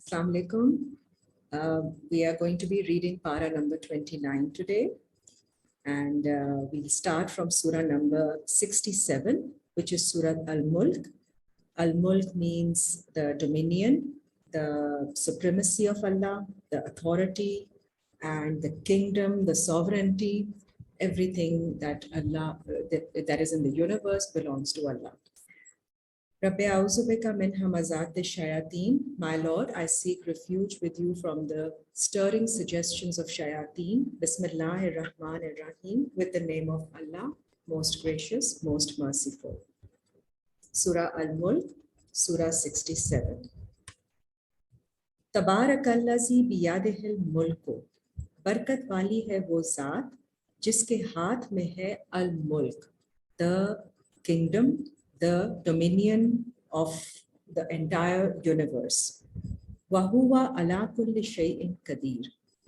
Assalamu alaikum. We are going to be reading para number 29 today. And we'll start from surah number 67, which is Surah Al-Mulk. Al-Mulk means the dominion, the supremacy of Allah, the authority, and the kingdom, the sovereignty, everything that Allah, that is in the universe belongs to Allah. Rabbi a'udhu bika min hamazati shayateen. My Lord, I seek refuge with you from the stirring suggestions of shayateen. Bismillahir Rahmanir Rahim. With the name of Allah, most gracious, most merciful. Surah Al-Mulk, Surah 67. Tabarakalladhi biyadihil mulku. Barkat wali hai wo zaat, jiske haath mein hai al-mulk, the kingdom, the dominion of the entire universe. Wahuwa ala kulli shay'in qadir.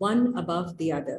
one above the other,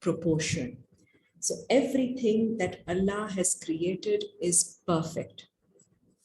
proportion. So everything that Allah has created is perfect.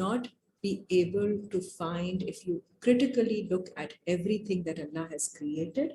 not be able to find, if you critically look at everything that Allah has created,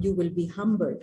you will be humbled.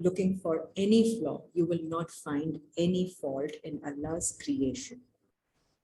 Looking for any flaw, you will not find any fault in Allah's creation.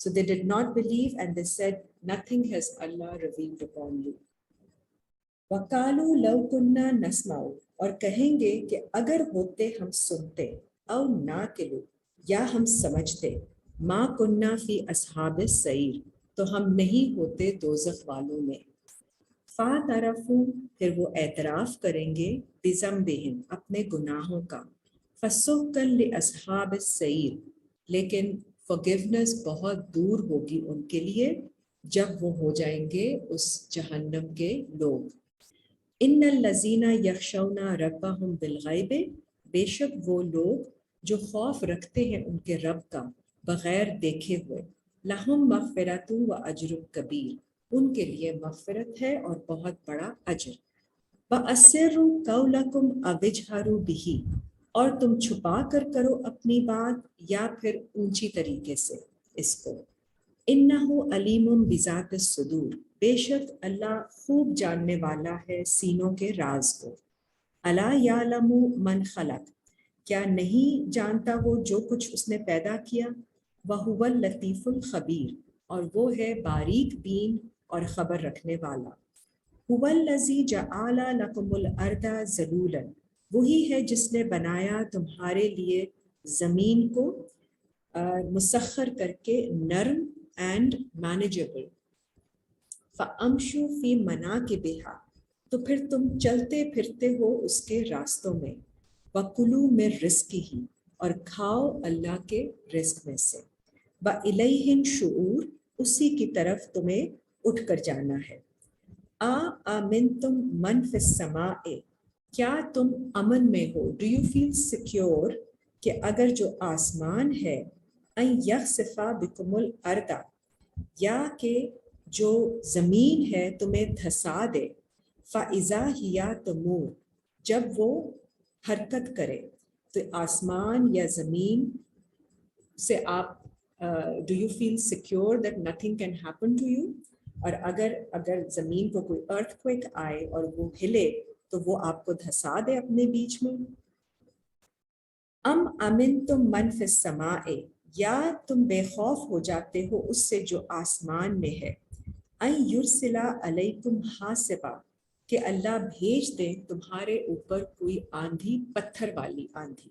So they did not believe and they said, nothing has Allah revealed upon you. وَقَالُوا لَوْ كُنَّا نَسْمَعُ، اور کہیں گے کہ اگر ہوتے ہم سنتے، او نَعْقِلُ، یا ہم سمجھتے، مَا كُنَّا فِي أَصْحَابِ السَّعِيرِ، تو ہم نہیں ہوتے دوزخ والوں میں۔ فَاعْتَرَفُوا، پھر وہ اعتراف کریں گے، بِذَنبِهِمْ، اپنے گناہوں کا، فَسُحْقًا لِأَصْحَابِ السَّعِيرِ، لیکن forgiveness بہت دور ہوگی ان کے لیے جب وہ ہو جائیں گے اس جہنم کے لوگ۔ ان الذین یخشون ربہم بالغیب، بے شک وہ لوگ جو خوف رکھتے ہیں ان کے رب کا بغیر دیکھے ہوئے، لہم مغفرۃ و اجر کبیر، ان کے لیے مغفرت ہے اور بہت بڑا اجر۔ وَأَسِرُّوا قَوْلَكُمْ أَوِ اجْهَرُوا بِهِ، اور تم چھپا کر کرو اپنی بات یا پھر اونچی طریقے سے اس کو۔ اِنَّهُ عَلِیمٌ بِذَاتِ الصُّدُورِ، بے شک اللہ خوب جاننے والا ہے سینوں کے راز کو۔ اَلَا یَعْلَمُ مَنْ خَلَقَ، کیا نہیں جانتا وہ جو کچھ اس نے پیدا کیا، وَهُوَ اللَّطِیفُ الْخَبِیرُ، اور وہ ہے باریک بین اور خبر رکھنے والا۔ هُوَ الَّذِی جَعَلَ لَکُمُ الْأَرْضَ ذَلُولًا، وہی ہے جس نے بنایا تمہارے لیے زمین کو مسخر کر کے نرم اینڈ مینیجیبل۔ فَأَمْشُوا فِی مَنَاکِبِہَا، تو پھر تم چلتے پھرتے ہو اس کے راستوں میں۔ وَکُلُوا مِن رِزْقِہ، اور کھاؤ اللہ کے رزق میں سے۔ وَإِلَیہِ النُّشُورُ، اسی کی طرف تمہیں اٹھ کر جانا ہے۔ آمنتم من فی السماء، کیا تم امن میں ہو، ڈو یو فیل سیکیور، کہ اگر جو آسمان ہے، ان یخسف بکم الارض، یا کہ جو زمین ہے تمہیں دھسا دے، فاذا ہی تمور، جب وہ حرکت کرے، تو آسمان یا زمین سے آپ do you feel secure that nothing can happen to you, اور اگر زمین کو کوئی ارتھ کوئک آئے اور وہ ہلے تو وہ آپ کو دھسا دے اپنے بیچ میں۔ ام امنتم من فی السماء، یا تم بے خوف ہو جاتے ہو اس سے جو آسمان میں ہے، ان یرسل علیکم حاصبا، کہ اللہ بھیج دے تمہارے اوپر کوئی آندھی، پتھر والی آندھی۔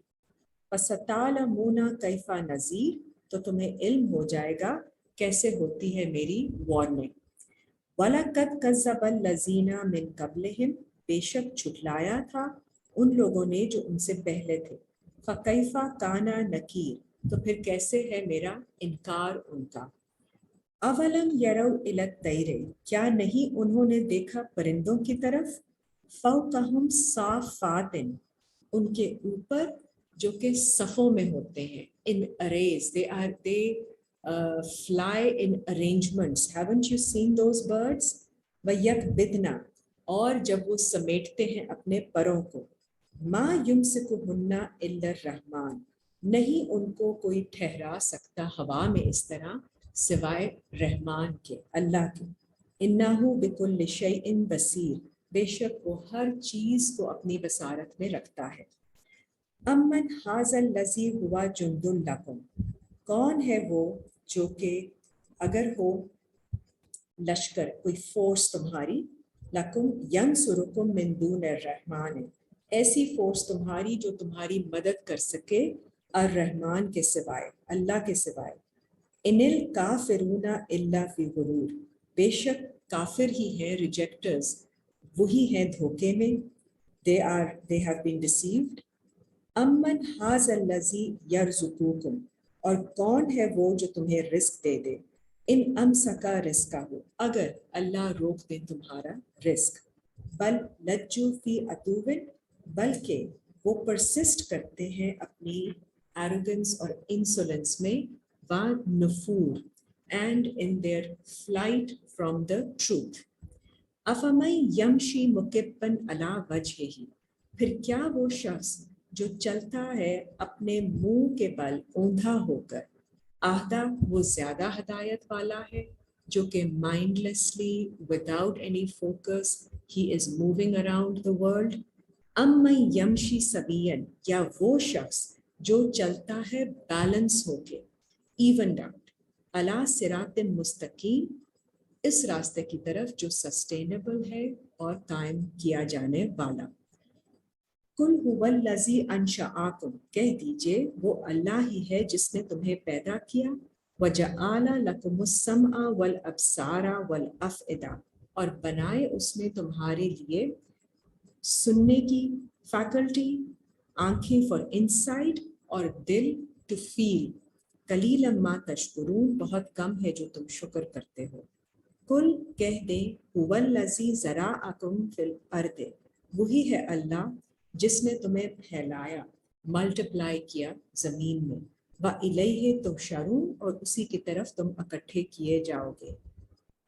فَسَتَعْلَمُونَ کَیْفَ نَذِیرٌ، تو تمہیں علم ہو جائے گا کیسے ہوتی ہے میری وارننگ۔ وَلَقَدْ كَذَّبَ الَّذِينَ مِن قَبْلِهِمْ، بے شک جھٹلایا تھا ان لوگوں نے جو ان سے پہلے تھے۔ فَكَيْفَ كَانَ نَكِيرٌ، تو پھر کیسے ہے میرا انکار ان کا۔ اَوَلَمْ يَرَوْا إِلَى الطَّيْرِ، کیا نہیں انہوں نے دیکھا پرندوں کی طرف، فَوْقَهُمْ صَافَّاتٍ، ان کے اوپر جو کہ صفوں میں ہوتے ہیں، in arrays، they fly in arrangements. Haven't you seen those birds؟ وَيَقْبِضْنَ، اور جب وہ سمیٹتے ہیں اپنے پروں کو، مَا يُمْسِكُهُنَّ إِلَّا الرَّحْمَٰنُ، نہیں ان کو کوئی ٹھہرا سکتا ہوا میں اس طرح سوائے رحمان کے، اللہ کے۔ إِنَّهُ بِكُلِّ شَيْءٍ بَصِيرٌ، بے شک وہ ہر چیز کو اپنی بصارت میں رکھتا ہے۔ امن ھذا الذی ہوا جند لکم، کون ہے وہ جو کہ اگر ہو لشکر، کوئی فورس تمہاری، لکم ینصرکم من دون الرحمن، ایسی فورس تمہاری جو تمہاری مدد کر سکے الرحمن کے سوائے، اللہ کے سوائے۔ ان الکافرون الا فی غرور، بے شک کافر ہی ہیں، ریجیکٹرز وہی ہیں دھوکے میں، they have been deceived۔ امن ھذا الذی یرزقکم، اور کون ہے وہ جو تمہیں رزق دے دے، ان امسکا رزقہ، اگر اللہ روک دے تمہارا رزق، بل لجوا فی عتو، بلکہ وہ پرسسٹ کرتے ہیں اپنی ایروگنس اور انسولنس میں، نفور and in their flight from the truth. افمن یمشی مکبا علی وجہہ، پھر کیا وہ شخص جو چلتا ہے اپنے منہ کے بل اوندھا ہو کر، آہدہ وہ زیادہ ہدایت والا ہے، جو کہ مائنڈ لیسلی without any focus he is moving around the world. ام من یمشی سویا، یا وہ شخص جو چلتا ہے بیلنس ہو کے، ایونڈ آؤٹ، علی صراط مستقیم، اس راستے کی طرف جو سسٹینیبل ہے اور قائم کیا جانے والا. کل هو الذی انشأکم، کہہ دیجئے وہ اللہ ہی ہے جس نے تمہیں پیدا کیا. وجعل لکم السمع والابصار والافئدہ، اور بنائے اس نے تمہارے لیے سننے کی فیکلٹی، آنکھیں فار انسائٹ، اور دل ٹو فیل. قلیلا ما تشکرون، بہت کم ہے جو تم شکر کرتے ہو. کل کہہ دیں هو الذی ذرأکم فی الارض، وہی ہے اللہ جس نے تمہیں پھیلایا، ملٹیپلائی کیا زمین میں. وَإِلَيْهِ تُحْشَرُونَ، اور اسی کی طرف تم اکٹھے کیے جاؤ گے.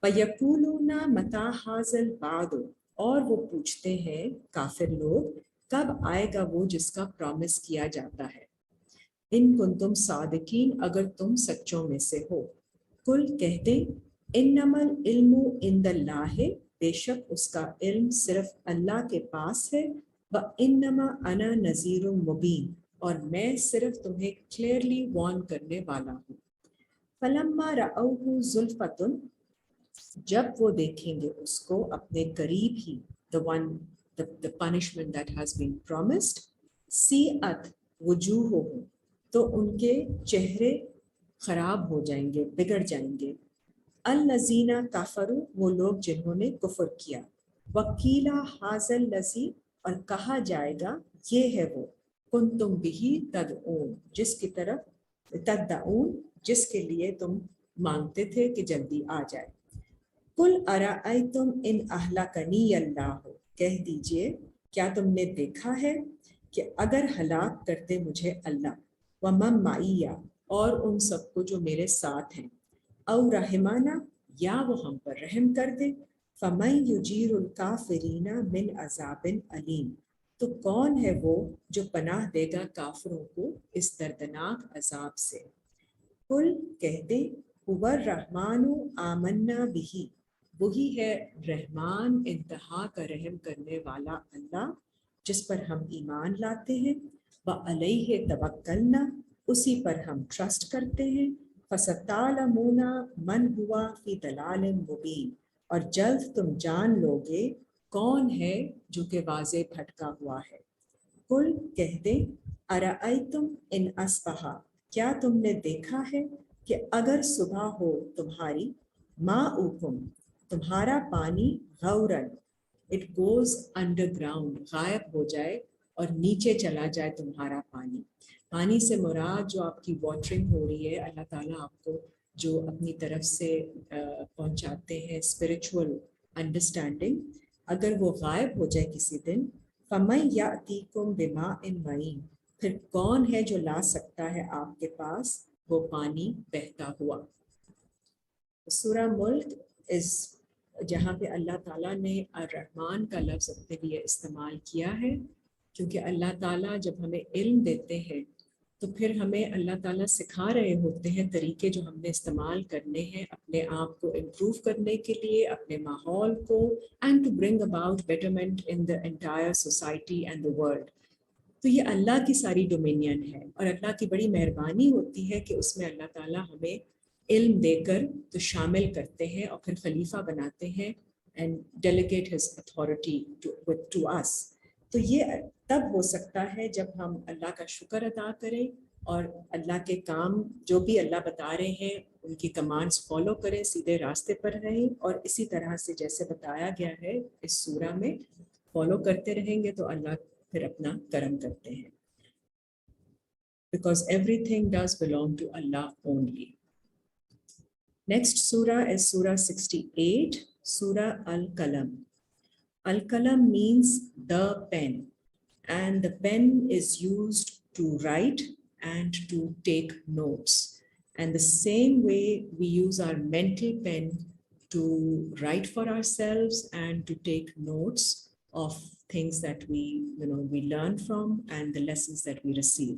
وَيَقُولُونَ مَتَىٰ هَٰذَا الْوَعْدُ، اور وہ پوچھتے ہیں کافر لوگ کب آئے گا وہ جس کا پرومس کیا جاتا ہے. ان کنتم صادقین، اگر تم سچوں میں سے ہو. کل کہہ دیں انما العلم عند اللہ، بے شک اس کا علم صرف اللہ کے پاس ہے. وَإِنَّمَا أَنَا نَذِيرٌ مُبِينٌ، اور میں صرف تمہیں کلیئرلی وارن کرنے والا ہوں. فَلَمَّا رَأَوْهُ زُلْفَةٌ، جب وہ دیکھیں گے اس کو اپنے قریب ہی، the punishment that has been promised. سیئت وجوہہم، تو ان کے چہرے خراب ہو جائیں گے، بگڑ جائیں گے. الذین کفروا، وہ لوگ جنہوں نے کفر کیا. وقیل ھذا الذی، اور کہا جائے گا یہ ہے وہ، کنتم بہ تدعون، جس کی طرف تدعون، جس کے لیے تم مانگتے تھے کہ جلدی آ جائے. قل ارأیتم ان اہلکنی اللہ، کہہ دیجئے کیا تم نے دیکھا ہے کہ اگر ہلاک کرتے مجھے اللہ، ومن معی، اور ان سب کو جو میرے ساتھ ہیں، او رحمانہ، یا وہ ہم پر رحم کر دے، فمن یجیر الکافرین من عذاب علیم، تو کون ہے وہ جو پناہ دے گا کافروں کو اس دردناک عذاب سے. قل کہہ دے هو الرحمن آمنا بہ، وہی ہے رحمان انتہا کا رحم کرنے والا اللہ جس پر ہم ایمان لاتے ہیں. وعلیہ توکلنا، اسی پر ہم ٹرسٹ کرتے ہیں. فستعلمون من ہوا فی ضلال مبین، اور جلد تم جان لو گے کون ہے جو کہ واضح بھٹکا ہوا ہے. قل کہہ دیں ارأیتم ان اصبح، کیا تم نے دیکھا ہے کہ اگر صبح ہو تمہاری، ماؤکم، تمہارا پانی، غورن، اٹ گوز انڈر گراؤنڈ، غائب ہو جائے اور نیچے چلا جائے تمہارا پانی. پانی سے مراد جو آپ کی واٹرنگ ہو رہی ہے، اللہ تعالیٰ آپ کو جو اپنی طرف سے پہنچاتے ہیں اسپرچول انڈرسٹینڈنگ، اگر وہ غائب ہو جائے کسی دن، فَمَن يَأْتِيكُم بِمَاءٍ مَّعِينٍ، پھر کون ہے جو لا سکتا ہے آپ کے پاس وہ پانی بہتا ہوا. سورہ ملک اس جہاں پہ اللہ تعالیٰ نے الرحمن کا لفظ اپنے لیے استعمال کیا ہے، کیونکہ اللہ تعالیٰ جب ہمیں علم دیتے ہیں تو پھر ہمیں اللہ تعالیٰ سکھا رہے ہوتے ہیں طریقے جو ہم نے استعمال کرنے ہیں اپنے آپ کو امپروو کرنے کے لیے، اپنے ماحول کو، and to bring about betterment in the entire society and the world. تو یہ اللہ کی ساری ڈومینین ہے، اور اللہ کی بڑی مہربانی ہوتی ہے کہ اس میں اللہ تعالیٰ ہمیں علم دے کر تو شامل کرتے ہیں اور پھر خلیفہ بناتے ہیں and delegate his authority to us. تو یہ تب ہو سکتا ہے جب ہم اللہ کا شکر ادا کریں اور اللہ کے کام جو بھی اللہ بتا رہے ہیں ان کی کمانڈز فالو کریں، سیدھے راستے پر رہیں، اور اسی طرح سے جیسے بتایا گیا ہے اس سورہ میں فالو کرتے رہیں گے تو اللہ پھر اپنا کرم کرتے ہیں. Because everything does belong to Allah only. Next surah is Surah 68, Surah Al-Qalam. Al-Qalam means the pen, and the pen is used to write and to take notes. And the same way we use our mental pen to write for ourselves and to take notes of things that we learn from and the lessons that we receive.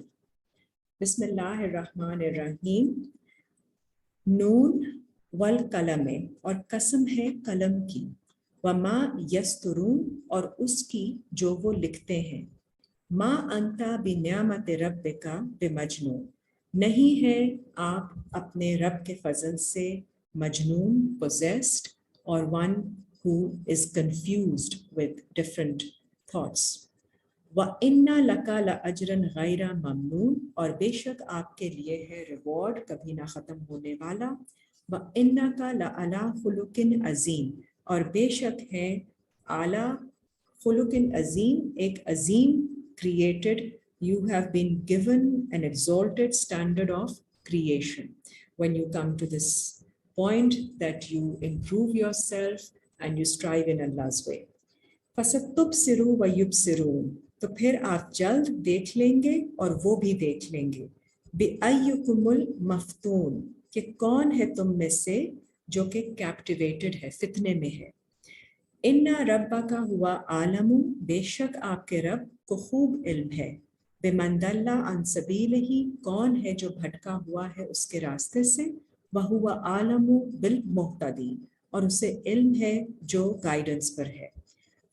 Bismillah ar-Rahman ar-Rahim. نون والقلم، اور قسم ہے قلم کی، وما یسترون، اور اس کی جو وہ لکھتے ہیں. ما انت بنعمت ربک بمجنون، نہیں ہے آپ اپنے رب کے فضل سے مجنون، possessed. or one who is confused with different thoughts. وَإِنَّ لَكَ لَأَجْرًا غَيْرَ مَمْنُونَ, اور بے شک آپ کے لیے ہے ریوارڈ کبھی نہ ختم ہونے والا. وَإِنَّكَ لَعَلَىٰ خُلُقٍ عَظِيمٍ, اور بے شک ہے اعلیٰ خلق عظیم, ایک عظیم created, you have been given an exalted standard of creation. When you come to this point that you improve yourself and you strive in Allah's way. فَسَتُبْصِرُوا وَيُبْصِرُونَ, تو پھر آپ جلد دیکھ لیں گے اور وہ بھی دیکھ لیں گے. بِأَيُّكُمُ الْمَفْتُونَ, کہ کون ہے تم میں سے جو کہ کیپٹیویٹڈ ہے, فتنے میں ہے. اِنَّ رَبَّكَ هُوَ عَالَمُ, بے شک آپ کے رب کو خوب علم ہے. بِمَنْ ضَلَّ عَنْ سَبِيلِهِ, کون ہے جو بھٹکا ہوا ہے اس کے راستے سے. وَهُوَ عَالَمُ بِالْمُهْتَدِينَ, اور اسے علم ہے جو گائیڈنس پر ہے.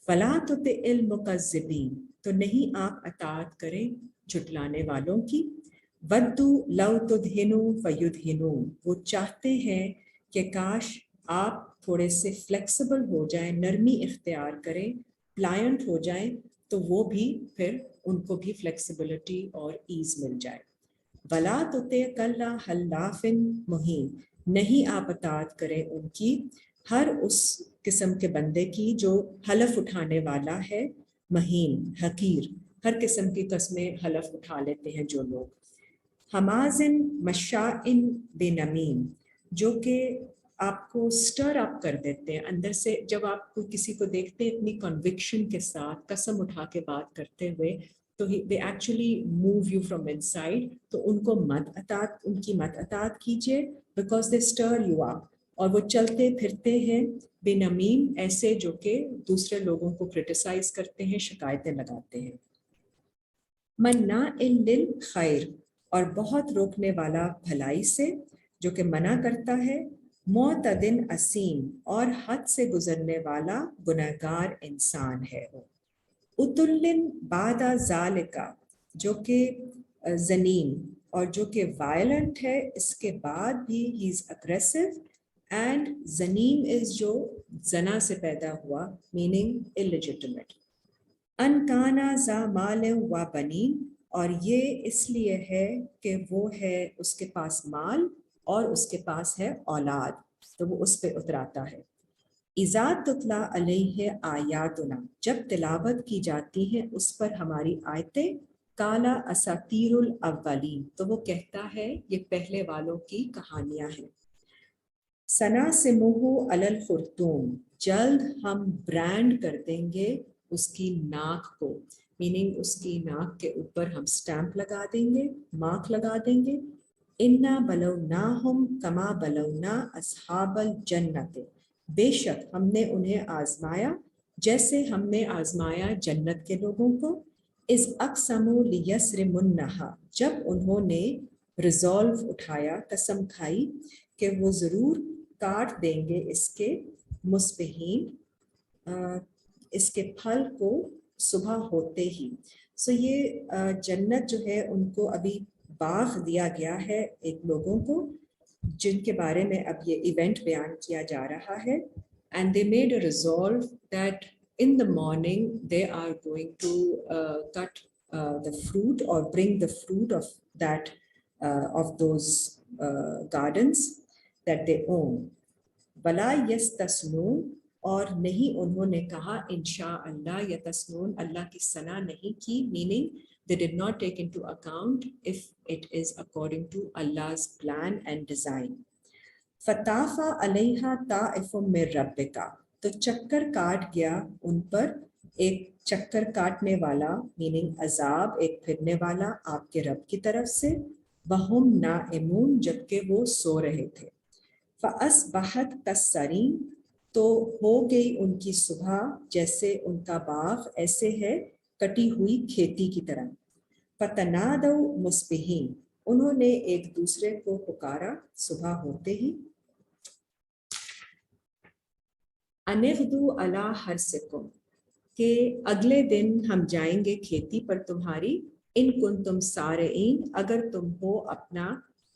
فَلَا تُطِعِ الْمُكَذِّبِينَ, تو نہیں آپ اطاعت کریں جھٹلانے والوں کی. وَدُّوا لَوْ تُدْهِنُوا فَيُدْهِنُونَ, وہ چاہتے ہیں کہ کاش آپ تھوڑے سے فلیکسیبل ہو جائیں, نرمی اختیار کریں, پلائنٹ ہو جائیں, تو وہ بھی پھر ان کو بھی فلیکسیبلٹی اور ایز مل جائے. وَلَا تُطِعْ كُلَّ حَلَّافٍ مُّهِینٍ, نہیں آپ اطاعت کریں ان کی ہر اس قسم کے بندے کی جو حلف اٹھانے والا ہے, مہین, حقیر, ہر قسم کی قسمیں حلف اٹھا لیتے ہیں جو لوگ. حمازن مشاءن بنمیم, جو کہ آپ کو سٹر اپ کر دیتے ہیں اندر سے. جب آپ کو کسی کو دیکھتے ہیں اتنی کنوکشن کے ساتھ قسم اٹھا کے بات کرتے ہوئے, تو they actually move you from in side, تو ان کو ان کی مت اطاعت کیجیے, بیکاز دے سٹر یو اپ. اور وہ چلتے پھرتے ہیں بے نمیم, ایسے جو کہ دوسرے لوگوں کو کرٹیسائز کرتے ہیں, شکایتیں لگاتے ہیں. مناع للخیر, اور بہت روکنے والا بھلائی سے, جو کہ منع کرتا ہے. معتدٍ اسیم, اور حد سے گزرنے والا گنہگار انسان ہے وہ. عتل بعد ذالک, جو کہ زنیم اور جو کہ وائلنٹ ہے, اس کے بعد بھی ہی از اگریسو. اینڈ زنیم از جو زنا سے پیدا ہوا, میننگ اللیجٹمیٹ. ان کانا ذا مال و بنین, اور یہ اس لیے ہے کہ وہ ہے اس کے پاس مال اور اس کے پاس ہے اولاد, تو وہ اس پہ اتراتا ہے. اذا تتلی علیہ آیاتنا, جب تلاوت کی جاتی ہیں اس پر ہماری آیتیں. کالا اساطیر الاولین, تو وہ کہتا ہے یہ پہلے والوں کی کہانیاں ہیں. سناسمہ علی الخرطوم, جلد ہم برانڈ کر دیں گے اس کی ناک کو, میننگ اس کی ناک کے اوپر ہم سٹیمپ لگا دیں گے, مارک لگا دیں گے. انا بلوناہم کما بلونا اصحاب الجنت, بے شک ہم نے انہیں آزمایا جیسے ہم نے آزمایا جنت کے لوگوں کو. اذ اقسموا لیصرمنھا, جب انہوں نے ریزولو اٹھایا, قسم کھائی کہ وہ ضرور کاٹ دیں گے اس کے مصبحین, اس کے پھل کو صبح ہوتے ہی. سو یہ جنت جو ہے ان کو ابھی باغ دیا گیا ہے ایک لوگوں کو, جن کے بارے میں اب یہ ایونٹ بیان کیا جا رہا ہے. And they made a resolve that in the morning they are going to cut the fruit or bring the fruit of that of those gardens that they own. وَلَا يَسْتَثْنُونَ, اور نہیں انہوں نے کہا انشاءاللہ, یتسنون, اللہ کی ثنا نہیں کی, meaning they did not take into account if it is according to Allah's plan and design. فَطَافَ عَلَيْهَا طَائِفٌ مِّن رَبِّكَ, تو چکر کاٹ گیا ان پر ایک چکر کاٹنے والا, میننگ عذاب, ایک پھرنے والا آپ کے رب کی طرف سے. وَهُمْ نَائِمُونَ, جبکہ وہ سو رہے تھے. فَأَصْبَحَتْ كَالصَّرِيمِ, تو ہو گئی ان کی صبح جیسے ان کا باغ ایسے ہے کٹی ہوئی کھیتی کی طرح. فَتَنَادَوْا مُصْبِحِينَ, انہوں نے ایک دوسرے کو پکارا صبح ہوتے ہی. أَنِ اغْدُوا عَلَىٰ حَرْثِكُمْ, کہ اگلے دن ہم جائیں گے کھیتی پر تمہاری. ان کنتم سارعین, اگر تم ہو اپنا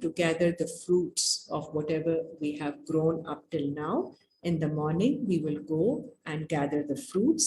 to gather the fruits of whatever we have grown up till now. In the morning we will go and gather the fruits.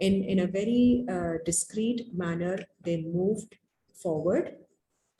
In a very discreet manner they moved forward.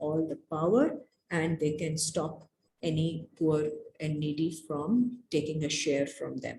all the power and they can stop any poor and needy from taking a share from them.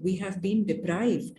we have been deprived.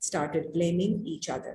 Started blaming each other.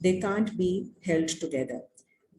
They can't be held together.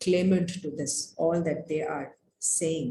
claimant to this all that they are saying.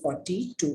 42.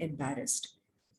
embarrassed.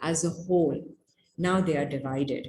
as a whole. Now they are divided.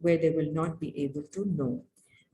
where they will not be able to know.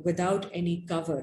without any cover,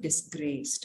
disgraced।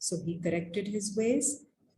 so he corrected his ways।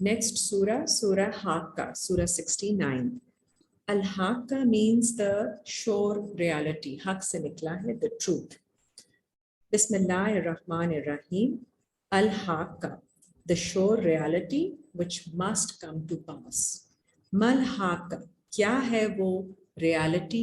Next surah, Surah Haqqa, Surah 69. Al-Haqqa means the sure reality. Haq se nikla hai, the truth. Bismillahir-Rahmanir-Rahim. Al-Haqqa, the sure reality which must come to pass. Mal-Haqqa, kya hai wo reality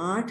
8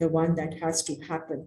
the one that has to happen।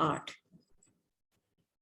8।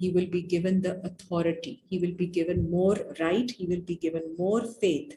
he will be given the authority, he will be given more right, he will be given more faith।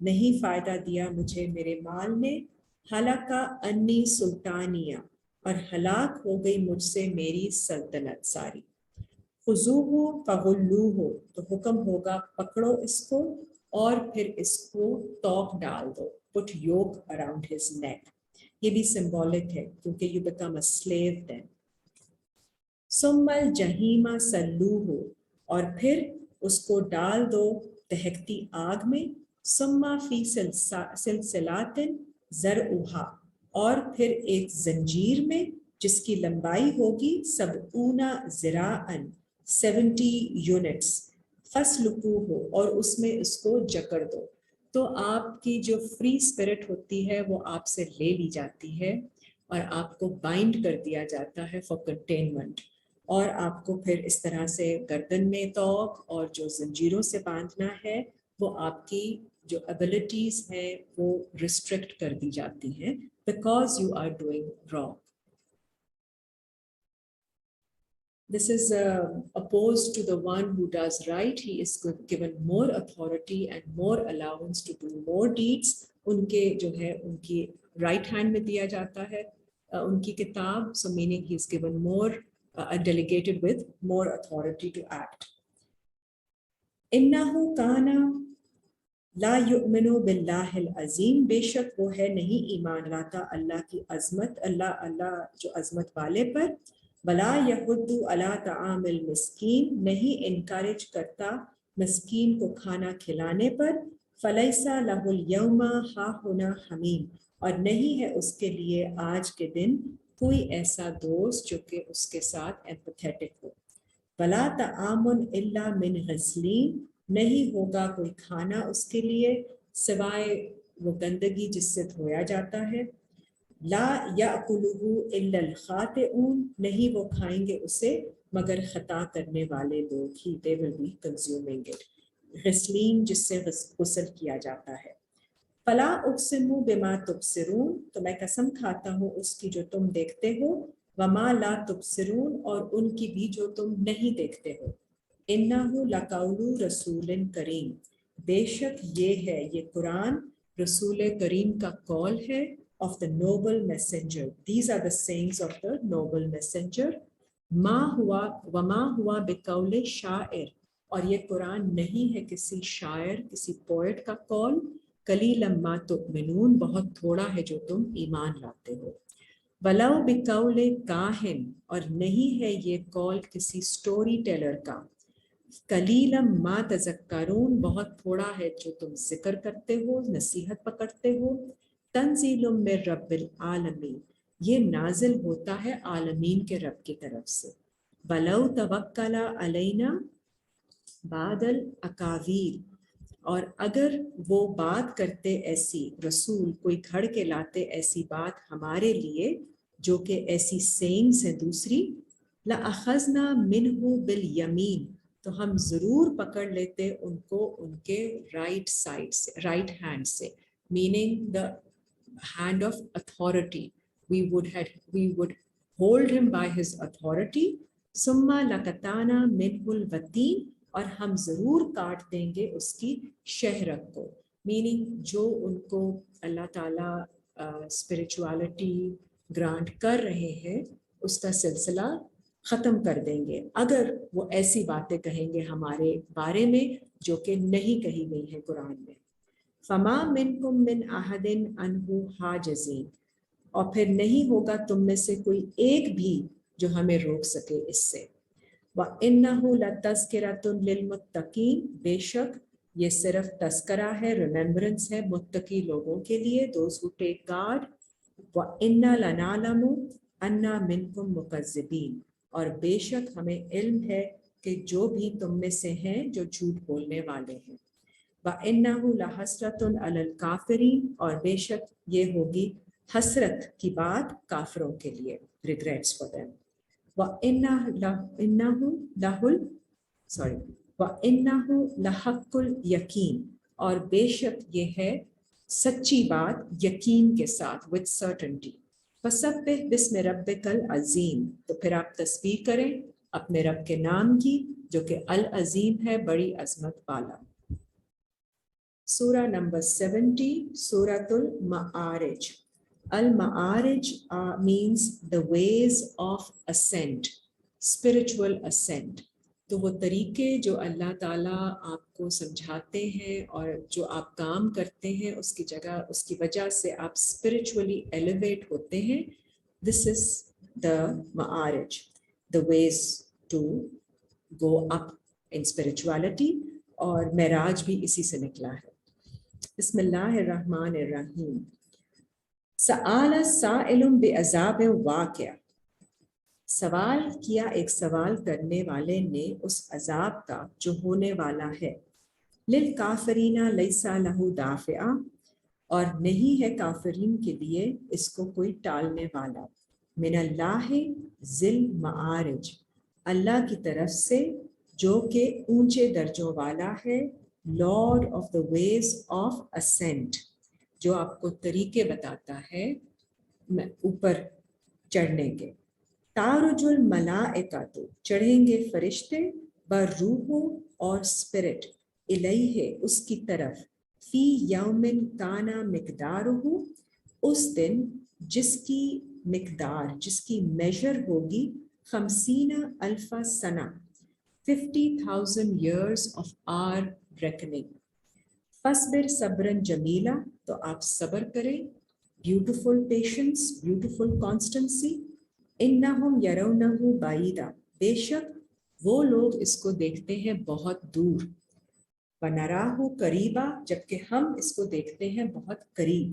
نہیں فائدہ دیا مجھے میرے مال نے، ہلاکا انی سلطانیہ، اور ہلاک ہو گئی مجھ سے میری سلطنت ساری۔ خذوہ فغلوہ، تو حکم ہوگا پکڑو اس کو اور پھر اس کو توق ڈال دو، put yoke around his neck۔ یہ بھی سمبولک ہے کیونکہ you become a slave then۔ ثم الجحیم صلوہ، اور پھر اس کو ڈال دو دہکتی آگ میں، ثم فی سلسلات ذرعھا، اور پھر ایک زنجیر میں جس کی لمبائی ہوگی 70 ذراعاً 70 یونٹس، فسلکوہ، اور اس میں اس کو جکڑ دو۔ تو آپ کی جو فری اسپرٹ ہوتی ہے وہ آپ سے لے لی جاتی ہے اور آپ کو بائنڈ کر دیا جاتا ہے فار کنٹینمنٹ، اور آپ کو پھر اس طرح سے گردن میں توق اور جو زنجیروں سے باندھنا ہے وہ آپ کی جو ابیلٹیز ہیں وہ ریسٹرکٹ کر دی جاتی ہیں because you are doing wrong. This is opposed to the one who does right. He is given more authority and more allowance to do more deeds. ان کے جو ہے ان کی رائٹ ہینڈ میں دیا جاتا ہے ان کی کتاب، so meaning he is given more delegated with more authority to act۔ انہ کان لا یؤمن باللہ العظیم، بے شک وہ ہے نہیں ایمان لاتا اللہ کی عظمت، اللہ جو عظمت والے پر، ولا یحض علی طعام المسکین، نہیں انکریج کرتا مسکین کو کھانا کھلانے پر، فلیس لہ الیوم ہاہنا حمیم، اور نہیں ہے اس کے لیے آج کے دن کوئی ایسا دوست جو کہ اس کے ساتھ ایمپتھیٹک ہو۔ ولا طعام الا من غسلین، نہیں ہوگا کوئی کھانا اس کے لیے سوائے وہ گندگی جس سے دھویا جاتا ہے۔ لا یأکلہ الا الخاطئون، نہیں وہ کھائیں گے اسے مگر خطا کرنے والے لوگ ہی، they will be consuming it۔ غسلین جس سے غسل کیا جاتا ہے۔ فلا اقسم بما تبصرون، تو میں قسم کھاتا ہوں اس کی جو تم دیکھتے ہو، وما لا تبصرون، اور ان کی بھی جو تم نہیں دیکھتے ہو۔ انہ لقول رسول کریم، بے شک یہ ہے یہ قرآن رسول کریم کا قول ہے، of the noble messenger۔ These are the sayings of the noble messenger۔ ما ہوا وما ہوا بقول شاعر، اور یہ قرآن نہیں ہے کسی شاعر کسی پوئٹ کا قول، قلیلا ما تؤمنون، بہت تھوڑا ہے جو تم ایمان لاتے ہو۔ ولو بقول کاہن، اور نہیں ہے یہ قول کسی سٹوری ٹیلر کا، قلیلا ما تذکرون، بہت تھوڑا ہے جو تم ذکر کرتے ہو نصیحت پکڑتے ہو۔ تنزیل من رب العالمین، یہ نازل ہوتا ہے عالمین کے رب کی طرف سے۔ ولو توکل علینا بعد الاکاویر، اور اگر وہ بات کرتے ایسی رسول کوئی گھڑ کے لاتے ایسی بات ہمارے لیے جو کہ ایسی سینگز ہیں دوسری، لأخذنا منہ بالیمین، تو ہم ضرور پکڑ لیتے ان کو ان کے رائٹ سائڈ سے، رائٹ ہینڈ سے، meaning the hand of authority۔ we would hold him by his authority۔ ثم لقطعنا منہ الوتین، اور ہم ضرور کاٹ دیں گے اس کی شہرت کو، meaning جو ان کو اللہ تعالیٰ اسپرچوالٹی گرانٹ کر رہے ہیں اس کا سلسلہ ختم کر دیں گے اگر وہ ایسی باتیں کہیں گے ہمارے بارے میں جو کہ نہیں کہی گئی ہیں قرآن میں۔ فما منکم من احد عنہ حاجزین، اور پھر نہیں ہوگا تم میں سے کوئی ایک بھی جو ہمیں روک سکے اس سے۔ وَإِنَّهُ لَتَذْكِرَةٌ لِّلْمُتَّقِينَ، بے شک یہ صرف تذکرہ ہے، ریممبرنس ہے متقی لوگوں کے لیے، دوز who take God۔ وَإِنَّا لَنَعْلَمُ أَنَّ مِنْكُمْ مُكَذِّبِينَ، اور بے شک ہمیں علم ہے کہ جو بھی تم میں سے ہیں جو جھوٹ بولنے والے ہیں۔ وَإِنَّهُ لَحَسْرَةٌ عَلَى الْكَافِرِينَ، اور بے شک یہ ہوگی حسرت کی بات کافروں کے لیے، regrets for them۔ وَإِنَّهُ لَحَقُّ الْيَقِينِ، اور بے شک یہ ہے سچی بات یقین کے ساتھ، with certainty۔ فَسَبِّحْ بِاسْمِ رَبِّكَ الْعَظِيمِ، تو پھر آپ تسبیح کریں اپنے رب کے نام کی جو کہ العظیم ہے، بڑی عظمت والا۔ Surah number 70, Suratul Ma'arij. Al-Ma'arij means the ways of ascent, spiritual ascent. تو وہ طریقے جو اللہ تعالیٰ آپ کو سمجھاتے ہیں اور جو آپ کام کرتے ہیں اس کی جگہ اس کی وجہ سے آپ spiritually elevate ہوتے ہیں. This is the Ma'arij, the ways to go up in spirituality, اور معراج بھی اسی سے نکلا ہے. بسم اللہ الرحمن الرحیم. سأل سائل بعذاب واقع. سوال کیا ایک سوال کرنے والے نے اس عذاب کا جو ہونے والا ہے. للکافرین لیس لہ دافع. اور نہیں ہے کافرین کے لیے اس کو کوئی ٹالنے والا. من اللہ ذی المعارج. اللہ کی طرف سے جو کہ اونچے درجوں والا ہے. Lord of the ways of ascent. جو آپ کو طریقے بتاتا ہے اوپر چڑھنے کے. تارج الملائکۃ. چڑھیں گے فرشتے. بالروح اور اسپرٹ. الیہ اس کی طرف. فی یوم کان مقدارہ. اس دن جس کی مقدار جس کی میجر ہوگی 50,000 سنہ. 50,000 years of our reckoning. فَاصْبِرْ صَبْرًا جَمِيلًا. تو آپ صبر کریں. Beautiful patience, beautiful constancy. اِنَّهُمْ يَرَوْنَهُ بَعِيدًا. بے شک وہ لوگ اس کو دیکھتے ہیں بہت دور. وَنَرَاهُ قَرِيبًا. جبکہ ہم اس کو دیکھتے ہیں بہت قریب.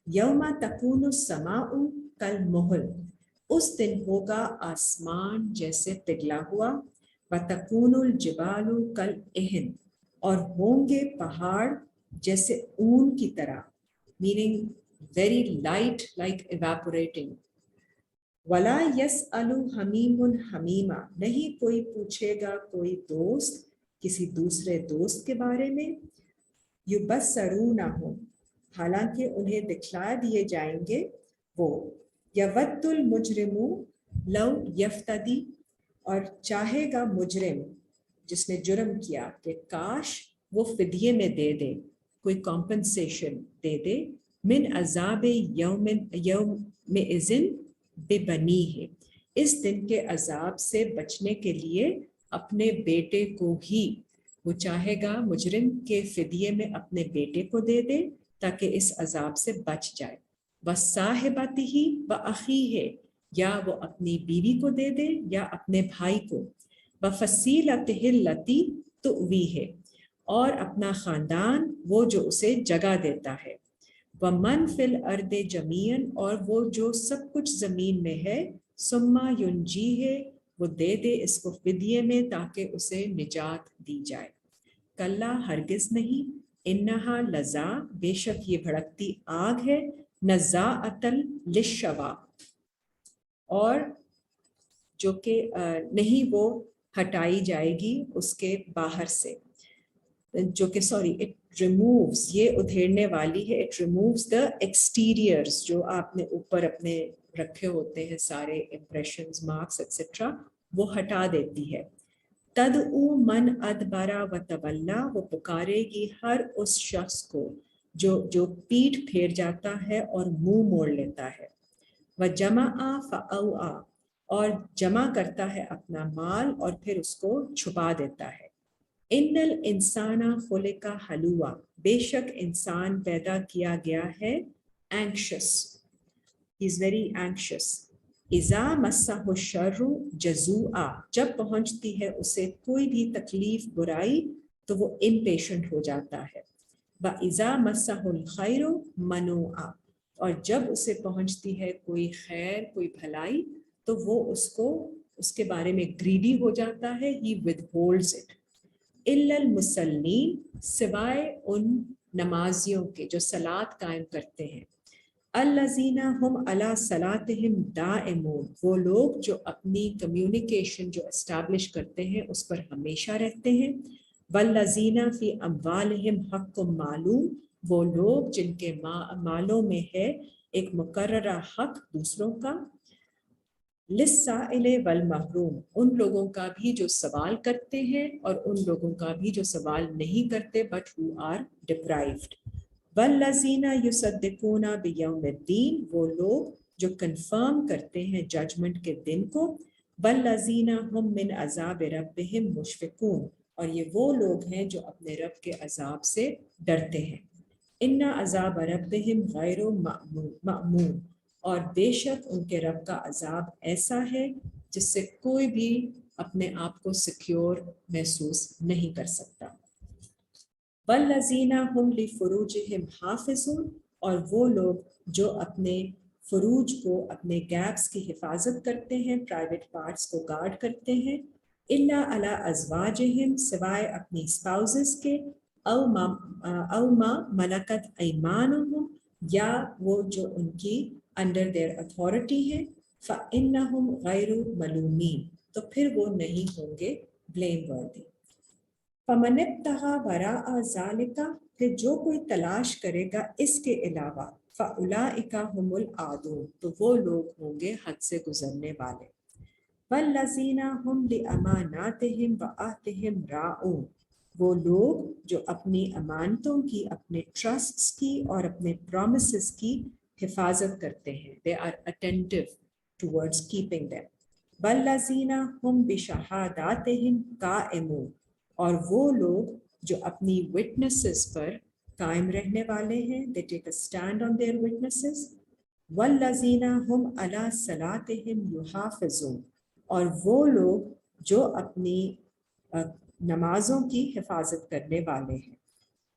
یوم تکون السماء کالمہل. اس دن ہوگا آسمان جیسے پگھلا ہوا. وَتَكُونُ الْجِبَالُ كَالْعِهْنِ. اور ہوں گے پہاڑ جیسے اون کی طرح. meaning very light, like evaporating. وَلَا يَسْأَلُ حَمِيمٌ حَمِيمًا. نہیں کوئی پوچھے گا کوئی دوست کسی دوسرے دوست کے بارے میں. يُبَصَّرُونَهُمْ. حالانکہ انہیں دکھلا دیے جائیں گے وہ. يَوَدُّ الْمُجْرِمُ لَوْ يَفْتَدِي. اور چاہے گا مجرم جس نے جرم کیا کہ کاش وہ فدیے میں دے دے, کوئی کمپنسیشن دے دے. من عذاب یومئذ ببنیہ. اس دن کے عذاب سے بچنے کے لیے اپنے بیٹے کو ہی وہ چاہے گا مجرم کے فدیے میں اپنے بیٹے کو دے دے تاکہ اس عذاب سے بچ جائے. وَصَاحِبَتِهِ وَأَخِيهِ. یا وہ اپنی بیوی کو دے دے یا اپنے بھائی کو. وَفَصِيلَتِهِ الَّتِي تُؤْوِيهِ. اور اپنا خاندان وہ جو اسے جگہ دیتا ہے. وَمَنْ فِي الْأَرْضِ جَمِيعًا. اور وہ جو سب کچھ زمین میں ہے. ثُمَّ يُنْجِيهِ. وہ دے دے اس کو فدیے میں تاکہ اسے نجات دی جائے. کلا ہرگز نہیں. اِنَّهَا لَظَىٰ. بے شک یہ بھڑکتی آگ ہے. نَزَّاعَةً لِلشَّوَىٰ. اور جو کہ نہیں وہ ہٹائی جائے گی اس کے باہر سے. جو کہ اٹ ریمووز, یہ ادھیڑنے والی ہے. اٹ ریمووز دا ایکسٹیریئرز جو آپ نے اوپر اپنے رکھے ہوتے ہیں سارے امپریشنز مارکس ایٹسٹرا, وہ ہٹا دیتی ہے. تدعو من ادبر وتولی. وہ پکارے گی ہر اس شخص کو جو پیٹھ پھیر جاتا ہے اور منہ موڑ لیتا ہے. وَجَمَعَ فَأَوْعَى. اور جمع کرتا ہے اپنا مال اور پھر اس کو چھپا دیتا ہے. اِنَّ الْإِنسَانَ خُلِقَ ہَلُوعًا. بے شک انسان پیدا کیا گیا ہے anxious. He is very anxious. اِذَا مَسَّهُ الشَّرُّ جَزُوعًا. جب پہنچتی ہے اسے کوئی بھی تکلیف برائی تو وہ impatient ہو جاتا ہے. وَإِذَا مَسَّهُ الْخَيْرُ مَنُوعًا. اور جب اسے پہنچتی ہے کوئی خیر کوئی بھلائی تو وہ اس کے بارے میں گریڈی ہو جاتا ہے. He withholds it. إِلَّا الْمُصَلِّينَ. سوائے ان نمازیوں کے جو صلاۃ قائم کرتے ہیں. الَّذِينَ هُمْ عَلَىٰ صَلَاتِهِمْ دَائِمُونَ. وہ لوگ جو اپنی کمیونیکیشن جو اسٹیبلش کرتے ہیں اس پر ہمیشہ رہتے ہیں. وَالَّذِينَ فِي أَمْوَالِهِمْ حَقٌّ مَّعْلُومٌ. وہ لوگ جن کے مالوں میں ہے ایک مقررہ حق دوسروں کا. للسائل والمحروم، ان لوگوں کا بھی جو سوال کرتے ہیں اور ان لوگوں کا بھی جو سوال نہیں کرتے بٹ who are deprived. والذین یصدقون بیوم الدین، وہ لوگ جو کنفرم کرتے ہیں ججمنٹ کے دن کو. والذین هم من عذاب ربهم مشفقون، اور یہ وہ لوگ ہیں جو اپنے رب کے عذاب سے ڈرتے ہیں. ان عذاب ربهم غیر مأمون، اور بے شک ان کے رب کا عذاب ایسا ہے جس سے کوئی بھی اپنے آپ کو سیکیور محسوس نہیں کر سکتا. والذین هم لفروجہم حافظون، اور وہ لوگ جو اپنے فروج کو، اپنے گیپس کی حفاظت کرتے ہیں، پرائیویٹ پارٹس کو گارڈ کرتے ہیں. الا علی ازواجہم، سوائے اپنی اسپاؤزز کے، او ما ملکت ایمانہم، یا وہ جو ان کی انڈر دیئر اتھارٹی ہے. فإنہم غیر ملومین، تو پھر وہ نہیں ہوں گے بلیم وردی. فمن ابتغى وراء ذلك، پھر جو کوئی تلاش کرے گا اس کے علاوہ، فاولئک هم العادون، تو وہ لوگ ہوں گے حد سے گزرنے والے. والذین هم لاماناتهم وعہدهم راعون، وہ لوگ جو اپنی امانتوں کی، اپنے ٹرسٹس کی اور اپنے پرومسز کی حفاظت کرتے ہیں. they are attentive towards keeping them. والذین هم بشہاداتهم قائمون، اور وہ لوگ جو اپنی وٹنسز پر قائم رہنے والے ہیں. they take a stand on their witnesses. والذین هم علی صلاتهم یحافظون، اور وہ لوگ جو اپنی نمازوں کی حفاظت کرنے والے ہیں.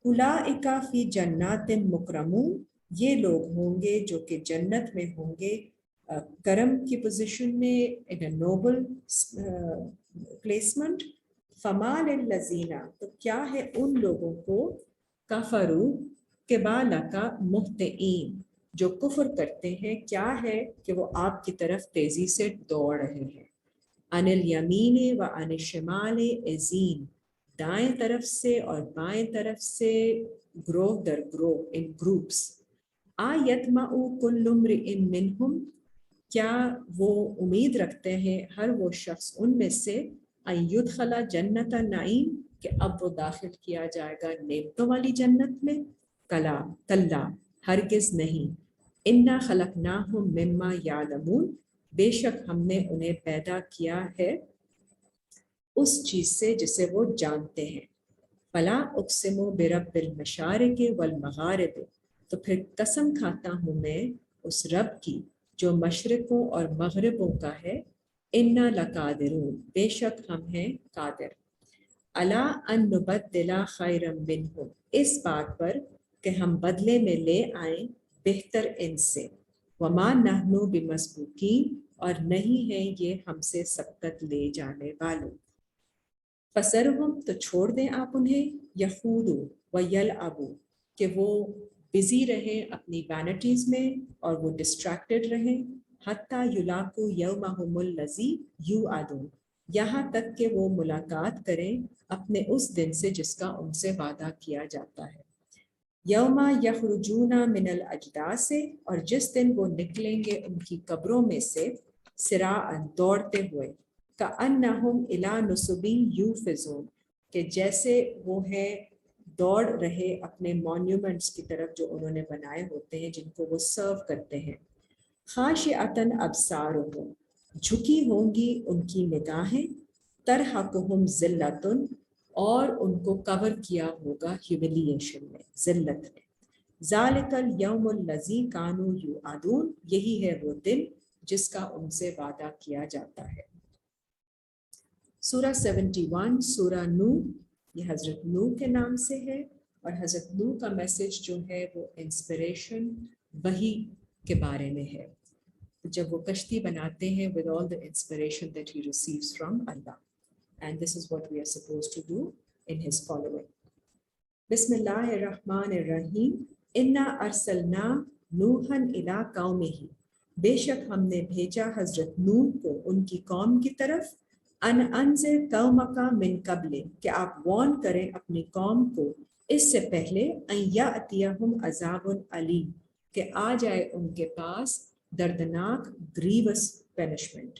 اولئک فی جنات مکرمون، یہ لوگ ہوں گے جو کہ جنت میں ہوں گے کرم کی پوزیشن میں، in a noble placement. فما للذین، تو کیا ہے ان لوگوں کو، کفروا قبالک مہطعین، جو کفر کرتے ہیں، کیا ہے کہ وہ آپ کی طرف تیزی سے دوڑ رہے ہیں. عن الیمین و عن الشمال عزین، دائیں طرف سے اور بائیں طرف سے، گروہ در گروہ، ان گروپس. آیطمع کل امرئ منہم، کیا وہ امید رکھتے ہیں ہر وہ شخص ان میں سے، ان یدخل جنت نعیم، کہ اب وہ داخل کیا جائے گا نعمتوں والی جنت میں. کلا ہرگز نہیں. انا خلقناہم مما یعلمون، بے شک ہم نے انہیں پیدا کیا ہے اس چیز سے جسے وہ جانتے ہیں. فلا اقسم برب المشارق والمغارب، تو پھر قسم کھاتا ہوں میں اس رب کی جو مشرقوں اور مغربوں کا ہے. انا لقادرون، بے شک ہم ہیں قادر. الا ان نبدل خیرا منہم، اس بات پر کہ ہم بدلے میں لے آئیں بہتر ان سے. وما نحن بمسبوقین، اور نہیں ہیں یہ ہم سے سبقت لے جانے والے. فسرہم، تو چھوڑ دیں آپ انہیں، یخوضوا ویلعبوا، کہ وہ بزی رہیں اپنی وینٹیز میں اور وہ ڈسٹریکٹڈ رہیں. حتی یلاقوا یومہم الذی یوعدون، یہاں تک کہ وہ ملاقات کریں اپنے اس دن سے جس کا ان سے وعدہ کیا جاتا ہے. یوم یخرجون من الاجداث، اور جس دن وہ نکلیں گے ان کی قبروں میں سے، سراعا، دوڑتے ہوئے. کأنہم الی نصب یوفضون، کہ جیسے وہ ہیں دوڑ رہے اپنے مونیومنٹس کی طرف جو انہوں نے بنائے ہوتے ہیں جن کو وہ سرو کرتے ہیں. خاشعۃ ابصارہم، جھکی ہوں گی ان کی نگاہیں. ترہقہم ذلۃ، اور ان کو کور کیا ہوگا ہیوملیشن میں، ذلت میں. ذالک الیوم الذی کانوا یوعدون، یہی ہے وہ دن جس کا ان سے وعدہ کیا جاتا ہے. سورہ 71 سورہ نوح، یہ حضرت نوح کے نام سے ہے، اور حضرت نوح کا میسج جو ہے وہ انسپریشن، وحی کے بارے میں ہے. جب وہ کشتی بناتے ہیں with all the inspiration that he receives from Allah. And this is what we are supposed to do in his following. بسم اللہ الرحمن الرحیم. انا ارسلنا نوحا الی قومہ، بے شک ہم نے بھیجا حضرت نوح کو ان کی قوم کی طرف. ان انذر قومک من قبل، کہ آپ وارن کریں اپنی قوم کو اس سے پہلے. ان یاتیہم عذاب علیم، کہ آ جائے ان کے پاس دردناک گریوس پینشمنٹ.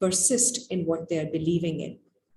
persist in what they are believing in।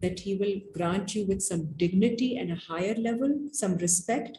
that he will grant you with some dignity and a higher level, some respect।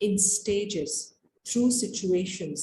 in stages, through situations,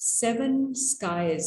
7 skies,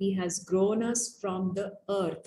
He has grown us from the earth,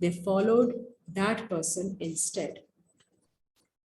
they followed that person instead।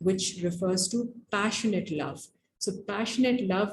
which refers to passionate love। So passionate love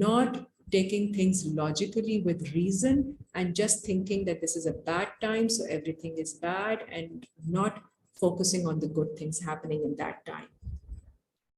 not taking things logically with reason and just thinking that this is a bad time so everything is bad, and not focusing on the good things happening in that time।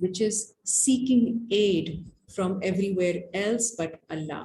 which is seeking aid from everywhere else but Allah।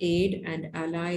aid and ally,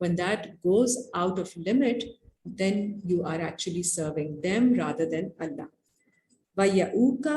when that goes out of limit, then you are actually serving them rather than Allah। Va ya'uka,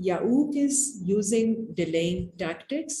ya'uk is using delaying tactics।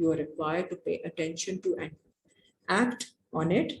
you are required to pay attention to and act on it,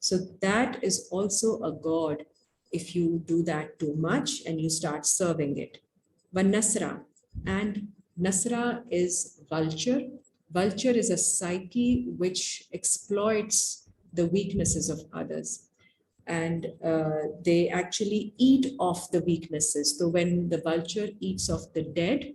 So that is also a god if you do that too much and you start serving it। Nasra, and Nasra is vulture। Vulture is a psyche which exploits the weaknesses of others, and they actually eat off the weaknesses। So when the vulture eats off the dead,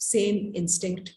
same instinct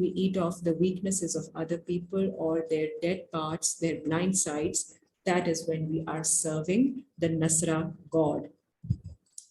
we eat off the weaknesses of other people or their dead parts, their blind sides, that is when we are serving the Nasra God।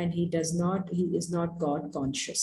and he is not God conscious.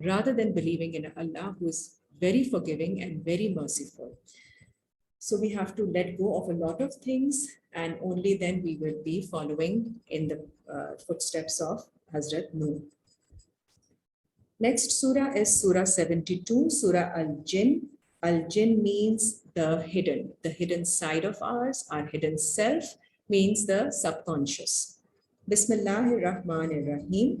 rather than believing in Allah who is very forgiving and very merciful. So we have to let go of a lot of things, and only then we will be following in the footsteps of Hazrat Nuh. Next surah is Surah 72, Surah Al-Jinn. Al-Jinn means the hidden side of ours, our hidden self, means the subconscious. Bismillahir-Rahmanir-Rahim.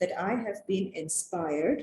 that I have been inspired,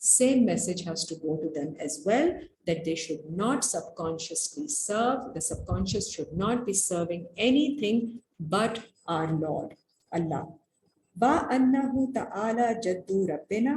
Same message has to go to them as well, that they should not subconsciously serve, the subconscious should not be serving anything but our Lord, Allah. Wa annahu ta'ala jaddu rabbina,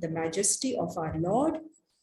the majesty of our Lord।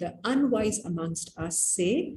the unwise amongst us say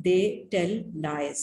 they tell lies।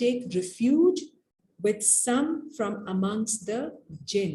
take refuge with some from amongst the jinn।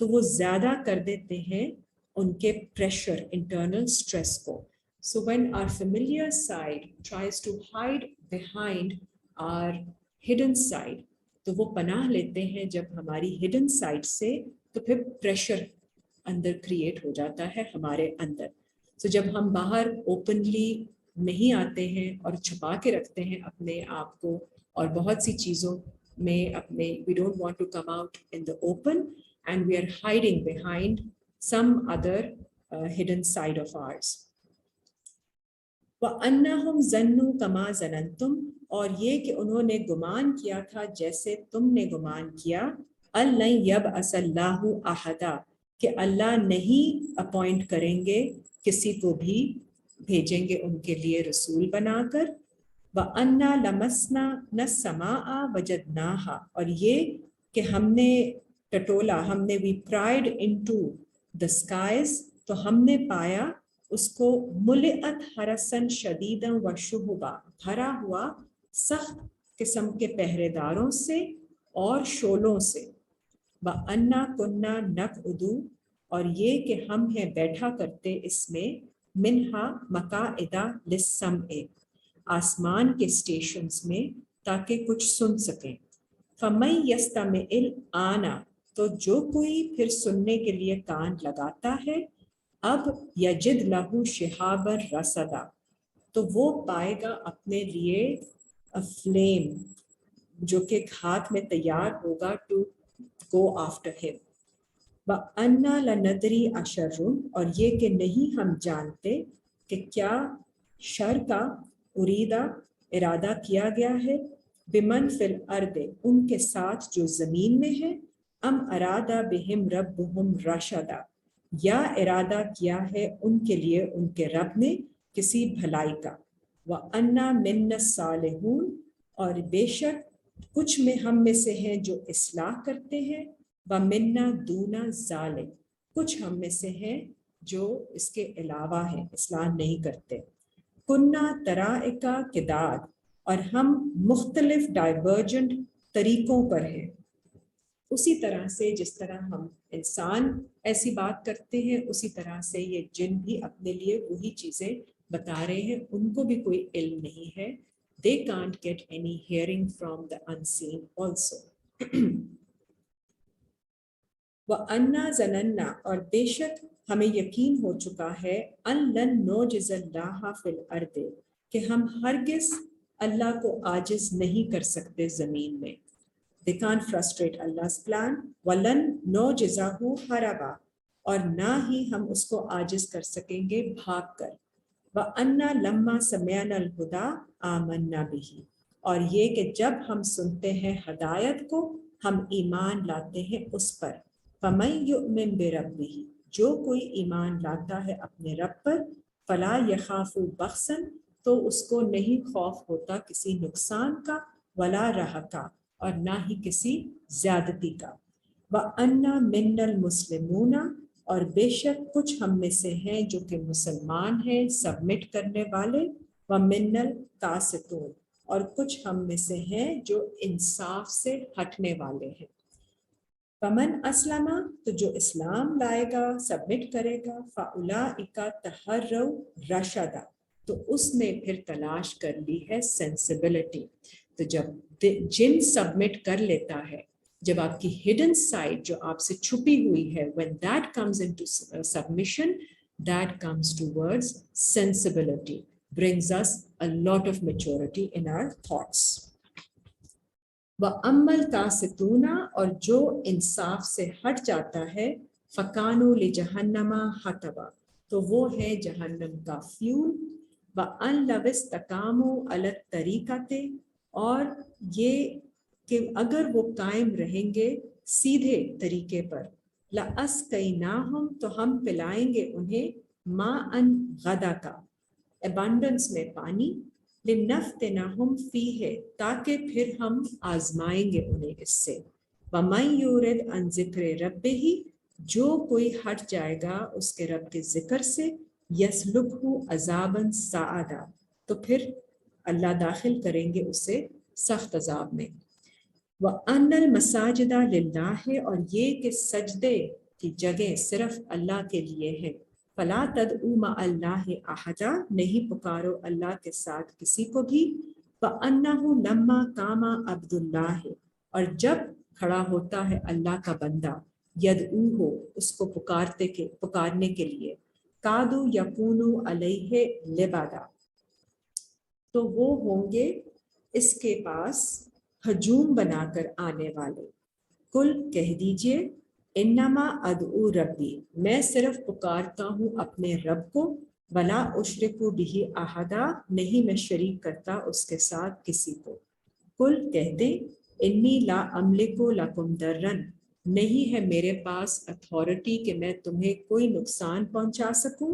تو وہ زیادہ کر دیتے ہیں ان کے pressure internal stress کو. So when our familiar side tries to hide behind our hidden side, تو وہ پناہ لیتے ہیں جب ہماری hidden side سے, تو پھر پریشر اندر کریٹ ہو جاتا ہے ہمارے اندر. So جب ہم باہر اوپنلی نہیں آتے ہیں اور چھپا کے رکھتے ہیں اپنے آپ کو اور بہت سی چیزوں میں اپنے, we don't want to come out in the open and we are hiding behind some other hidden side of ours. وَأَنَّهُمْ ظَنُّوا كَمَا ظَنَنْتُمْ, اور یہ کہ انہوں نے گمان کیا تھا جیسے تم نے گمان کیا, أَلَّن يَبْعَثَ اللَّهُ أَحَدًا, کہ اللہ نہیں اپوائنٹ کریں گے کسی کو بھی, بھیجیں گے ان کے لیے رسول بنا کر. وَأَنَّا لَمَسْنَا السَّمَاءَ وَجَدْنَاهَا, اور یہ کہ ہم نے ٹٹولا, ہم نے we pried into the skies, تو ہم نے پایا اس کو ملئت حرسن شدیداً و شہبا, بھرا ہوا سخت قسم کے پہرے داروں سے اور شولوں سے. وَأَنَّا كُنَّا نَقْعُدُ, اور یہ کہ ہم ہیں بیٹھا کرتے اس میں, منہا مقاعد للسمع, آسمان کے اسٹیشنز میں تاکہ کچھ سن سکیں. فَمَن يَسْتَمِعِ الْآنَ, تو جو کوئی پھر سننے کے لیے کان لگاتا ہے, اب یجد لہو شہابا رصدا, تو وہ پائے گا اپنے لیے فلیم جو کہ ہاتھ میں تیار ہوگا ٹو گو آفٹر ہم. وَأَنَّا لَنَدْرِي أَشَرٌ, اور یہ کہ نہیں ہم جانتے کہ کیا شر کا اریدہ ارادہ کیا گیا ہے, بمن فی الارض, ان کے ساتھ جو زمین میں ہے, ام ارادہ بہم ربہم رشدا, یا ارادہ کیا ہے ان کے لیے ان کے رب نے کسی بھلائی کا. وَأَنَّا مِنَّا الصَّالِحُونَ, اور بے شک کچھ میں ہم میں سے ہیں جو اصلاح کرتے ہیں. وَمِنَّا دُونَ ذَلِكَ, کچھ ہم میں سے ہیں جو اس کے علاوہ ہیں, اصلاح نہیں کرتے. کُنَّا طَرَائِقَ قِدَادٍ, اور ہم مختلف ڈائیورجنٹ طریقوں پر ہیں. اسی طرح سے جس طرح ہم انسان ایسی بات کرتے ہیں, اسی طرح سے یہ جن بھی اپنے لیے وہی چیزیں بتا رہے ہیں, ان کو بھی کوئی علم نہیں ہے. They can't get any hearing from the unseen also. وَأَنَّا ظَنَنَّا, اور بے شک ہمیں یقین ہو چکا ہے, أَن لَن نُعْجِزَ اللَّهَ فِي الْأَرْضِ, کہ ہم ہرگز اللہ کو عاجز نہیں کر سکتے زمین میں. They can't frustrate Allah's plan. وَلَن نُعْجِزَهُ هَرَبًا, اور نہ ہی ہم اس کو عاجز کر سکیں گے بھاگ کر. وَأَنَّا لَمَّا سَمِعْنَا الْهُدَىٰ آمَنَّا بِهِ, اور یہ کہ جب ہم سنتے ہیں ہدایت کو, ہم ایمان لاتے ہیں اس پر. فَمَن يُؤْمِن بِرَبِّهِ, جو کوئی ایمان لاتا ہے اپنے رب پر, فَلَا يَخَافُ بَخْسًا, تو اس کو نہیں خوف ہوتا کسی نقصان کا, وَلَا رَهَقًا, اور نہ ہی کسی زیادتی کا. وَأَنَّا مِنَّا الْمُسْلِمُونَ, اور بے شک کچھ ہم میں سے ہیں جو کہ مسلمان ہیں, سبمٹ کرنے والے. وَمِنَّا الْقَاسِطُونَ, اور کچھ ہم میں سے ہیں جو انصاف سے ہٹنے والے ہیں. فَمَنْ أَسْلَمَ, تو جو اسلام لائے گا, سبمٹ کرے گا, فَأُولَئِكَ تَحَرَّوْا رَشَدًا, تو اس نے پھر تلاش کر لی ہے سینسیبلٹی. تو جب جن سبمٹ کر لیتا ہے, جب آپ کی ہڈن سائڈ جو آپ سے چھپی ہوئی ہے, when that comes into submission, that comes towards sensibility, brings us a lot of maturity in our thoughts. وَأَمَّا الْقَاسِطُونَ, اور جو انصاف سے ہٹ جاتا ہے, فَكَانُوا لِجَهَنَّمَ حَطَبًا, تو وہ ہے جہنم کا فیول. وَأَن لَوِ اسْتَقَامُوا عَلَى الطَّرِيقَةِ, اور یہ کہ اگر وہ قائم رہیں گے سیدھے طریقے پر, لَأَسْقَيْنَاهُمْ, تو ہم پلائیں گے انہیں, مَاءً غَدَقًا, ایبنڈنس میں پانی, لِنَفْتِنَهُمْ فِيهِ, تاکہ پھر ہم آزمائیں گے انہیں اس سے. وَمَن يُرِدْ عَن ذِكْرِ رَبِّهِ, جو کوئی ہٹ جائے گا اس کے رب کے ذکر سے, يَسْلُكْهُ عَذَابًا صَعَدًا, تو پھر اللہ داخل کریں گے اسے سخت عذاب میں. وَأَنَّ الْمَسَاجِدَ لِلَّهِ, اور یہ کہ سجدے کی جگہ صرف اللہ کے لیے ہے. فلا تدعوا مع اللہ احدا، نہیں پکارو اللہ کے ساتھ کسی کو بھی. فَأَنَّهُ لَمَّا قَامَ عَبْدُ اللَّهِ، اور جب کھڑا ہوتا ہے اللہ کا بندہ، یدعوہ، اس کو پکارنے کے لیے، کادو یکونو علیہ لبادا، تو وہ ہوں گے اس کے پاس ہجوم بنا کر آنے والے. کل کہہ دیجئے، انما ادعو ربی، میں صرف پکارتا ہوں اپنے رب کو، ولا اشرک بہ احدا، نہیں میں شریک کرتا اس کے ساتھ کسی کو. کل کہہ دیں، انی لا املک لکم درن، نہیں ہے میرے پاس اتھارٹی کہ میں تمہیں کوئی نقصان پہنچا سکوں،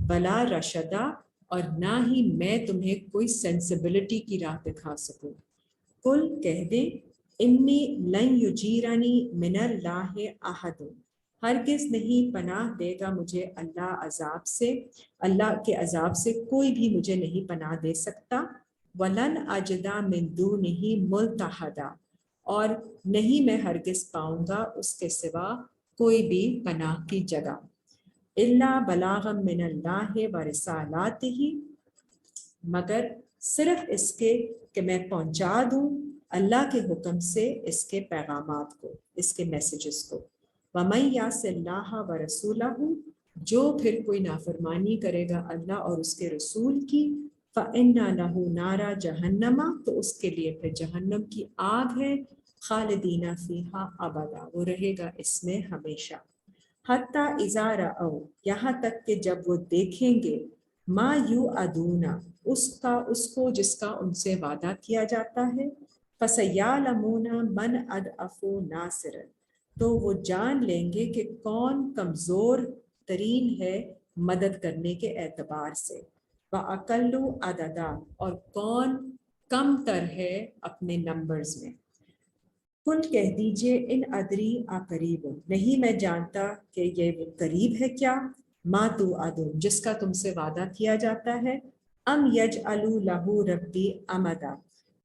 بلا رشدا، اور نہ ہی میں تمہیں کوئی سینسبلٹی کی راہ دکھا سکوں. کل کہہ دیں، انی لن یجیرنی من اللہ احد، ہرگز نہیں پناہ دے گا مجھے اللہ کے عذاب سے کوئی بھی مجھے نہیں پناہ دے سکتا. ولن اجدا من دونہ ملتحدا، اور نہیں میں ہرگز پاؤں گا اس کے سوا کوئی بھی پناہ کی جگہ. الا بلاغا من اللہ ورسالاتہ، مگر صرف اس کے کہ میں پہنچا دوں اللہ کے حکم سے اس کے پیغامات کو، اس کے میسیجز کو. وَمَن يَعْصِ اللَّهَ وَرَسُولَهُ، جو پھر کوئی نافرمانی کرے گا اللہ اور اس کے رسول کی، فَإِنَّ لَهُ نَارَ جَهَنَّمَ، تو اس کے لیے پھر جہنم کی آگ ہے، خالدین فیہا ابدا، وہ رہے گا اس میں ہمیشہ. حتیٰ اذا رأوا، یہاں تک کہ جب وہ دیکھیں گے، ما یوعدون، اس کو جس کا ان سے وعدہ کیا جاتا ہے، فَسَيَعْلَمُونَ مَنْ أَضْعَفُ نَاصِرًا، تو وہ جان لیں گے کہ کون کمزور ترین ہے مدد کرنے کے اعتبار سے، وَأَقَلُّ عَدَدًا، اور کون کم تر ہے اپنے نمبرز میں. کل کہہ دیجئے، ان ادری اقریب، نہیں میں جانتا کہ یہ قریب ہے کیا، ما توعدون، جس کا تم سے وعدہ کیا جاتا ہے، ام یجعل لہ ربی امدا،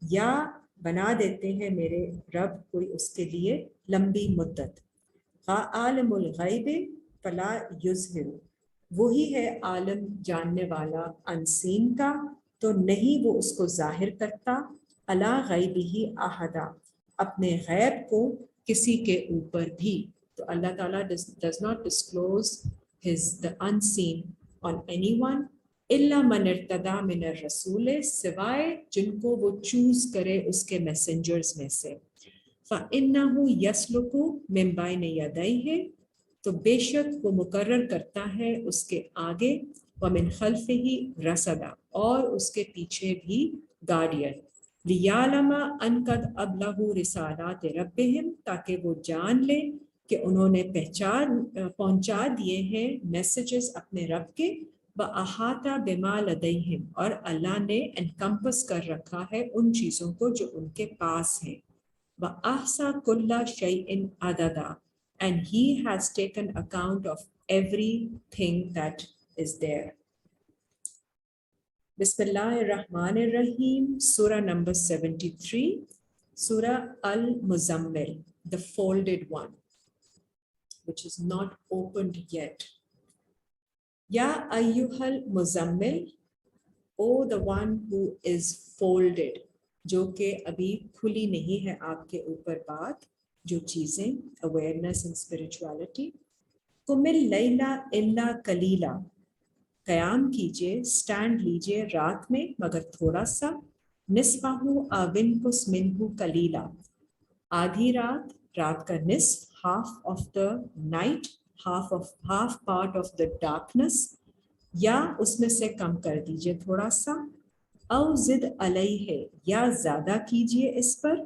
یا بنا دیتے ہیں میرے رب کوئی اس کے لیے لمبی مدت. عالم الغیب فلا یظہر، وہی ہے عالم جاننے والا انسین کا، تو نہیں وہ اس کو ظاہر کرتا، علی غیبہ احدا، اپنے غیب کو کسی کے اوپر بھی. تو اللہ تعالیٰ does not disclose the unseen on anyone الا من ارتدی من الرسول، سوائے جن کو وہ چوز کرے اس کے میسنجرز میں سے. فَإِنَّهُ يَسْلُكُ مِن بَيْنِ يَدَيْهِ، تو بے شک وہ مقرر کرتا ہے اس کے آگے، وَمِنْ خَلْفِهِ رَصَدًا، اور اس کے پیچھے بھی گارڈین. لِيَعْلَمَ أَنْ قَدْ أَبْلَغُوا رِسَالَاتِ رَبِّهِمْ، تاکہ وہ جان لیں کہ انہوں نے پہنچا دیے ہیں میسیجز اپنے رب کے. وَأَحَاطَ بِمَا لَدَيْهِمْ، اور اللہ نے انکمپس کر رکھا ہے ان چیزوں کو جو ان کے پاس ہیں. وَأَحْصَى كُلَّ شَيْءٍ عَدَدًا، and he has taken account of everything that is there. بسم اللہ الرحمن الرحیم. سورہ نمبر 73، سورہ المزمل، the folded one, which is not opened yet. یا ایہا المزمل، او the one who is folded، جو کہ ابھی کھلی نہیں ہے آپ کے اوپر بات، جو چیزیں awareness and spirituality. قم اللیل الا قلیلا، قیام کیجئے، سٹینڈ لیجئے رات میں مگر تھوڑا سا. نصفہ او انقص منہ قلیلا، آدھی رات کا نصف، half of the night، half part of the darkness، یا اس میں سے کم کر دیجئے تھوڑا سا. او زد علیہ، یا زیادہ کیجئے اس پر.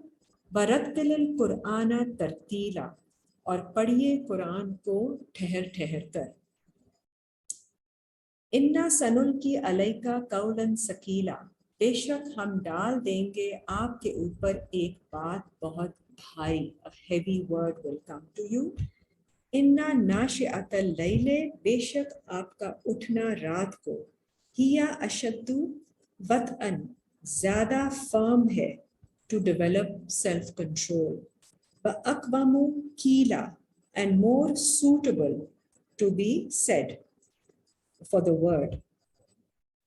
ورتل القرآن ترتیلا، اور پڑھیے قرآن کو ٹھہر ٹھہر کر. انا سنلقی علیک قولا ثقیلا، بے شک ہم ڈال دیں گے آپ کے اوپر ایک بات بہت بھاری. A heavy word will come to you. انا ناشئۃ اللیل، بے شک آپ کا اٹھنا رات کو. ہیا اشد وطئن، زیادہ فرم ہے، ٹو ڈیولپ سیلف کنٹرول. واقوم قیلا، and more suitable to be said for the word.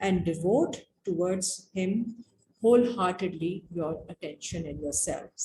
and devote towards him wholeheartedly your attention and yourselves.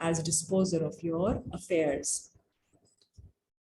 as disposer of your affairs.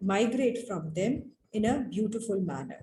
Migrate from them in a beautiful manner.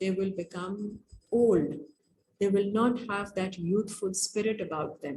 They will become old. They will not have that youthful spirit about them.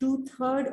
2/3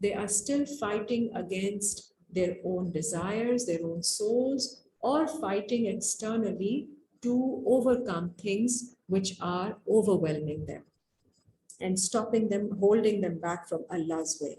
They are still fighting against their own desires, their own souls, or fighting externally to overcome things which are overwhelming them and stopping them, holding them back from Allah's way.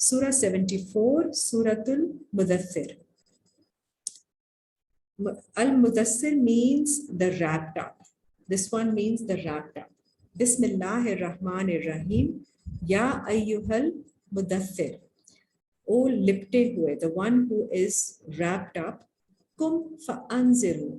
Surah 74, Suratul Mudaththir. Al-Mudaththir means the wrapped up. This one means the wrapped up. Bismillahir Rahmanir Rahim. Ya ayyuhal Mudaththir, O lipte hue, the one who is wrapped up. Kum fa'anziru,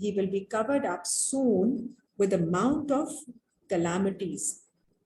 he will be covered up soon with a mount of calamities.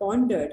pondered,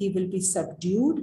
he will be subdued,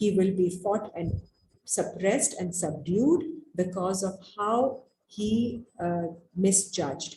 he will be fought and suppressed and subdued because of how he misjudged.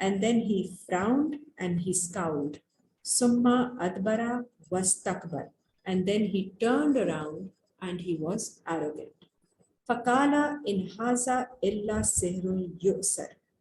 and then he frowned and he scowled. Summa adbara wastakbar, and then he turned around and he was arrogant. Fakala in haza illa sihrun yusar,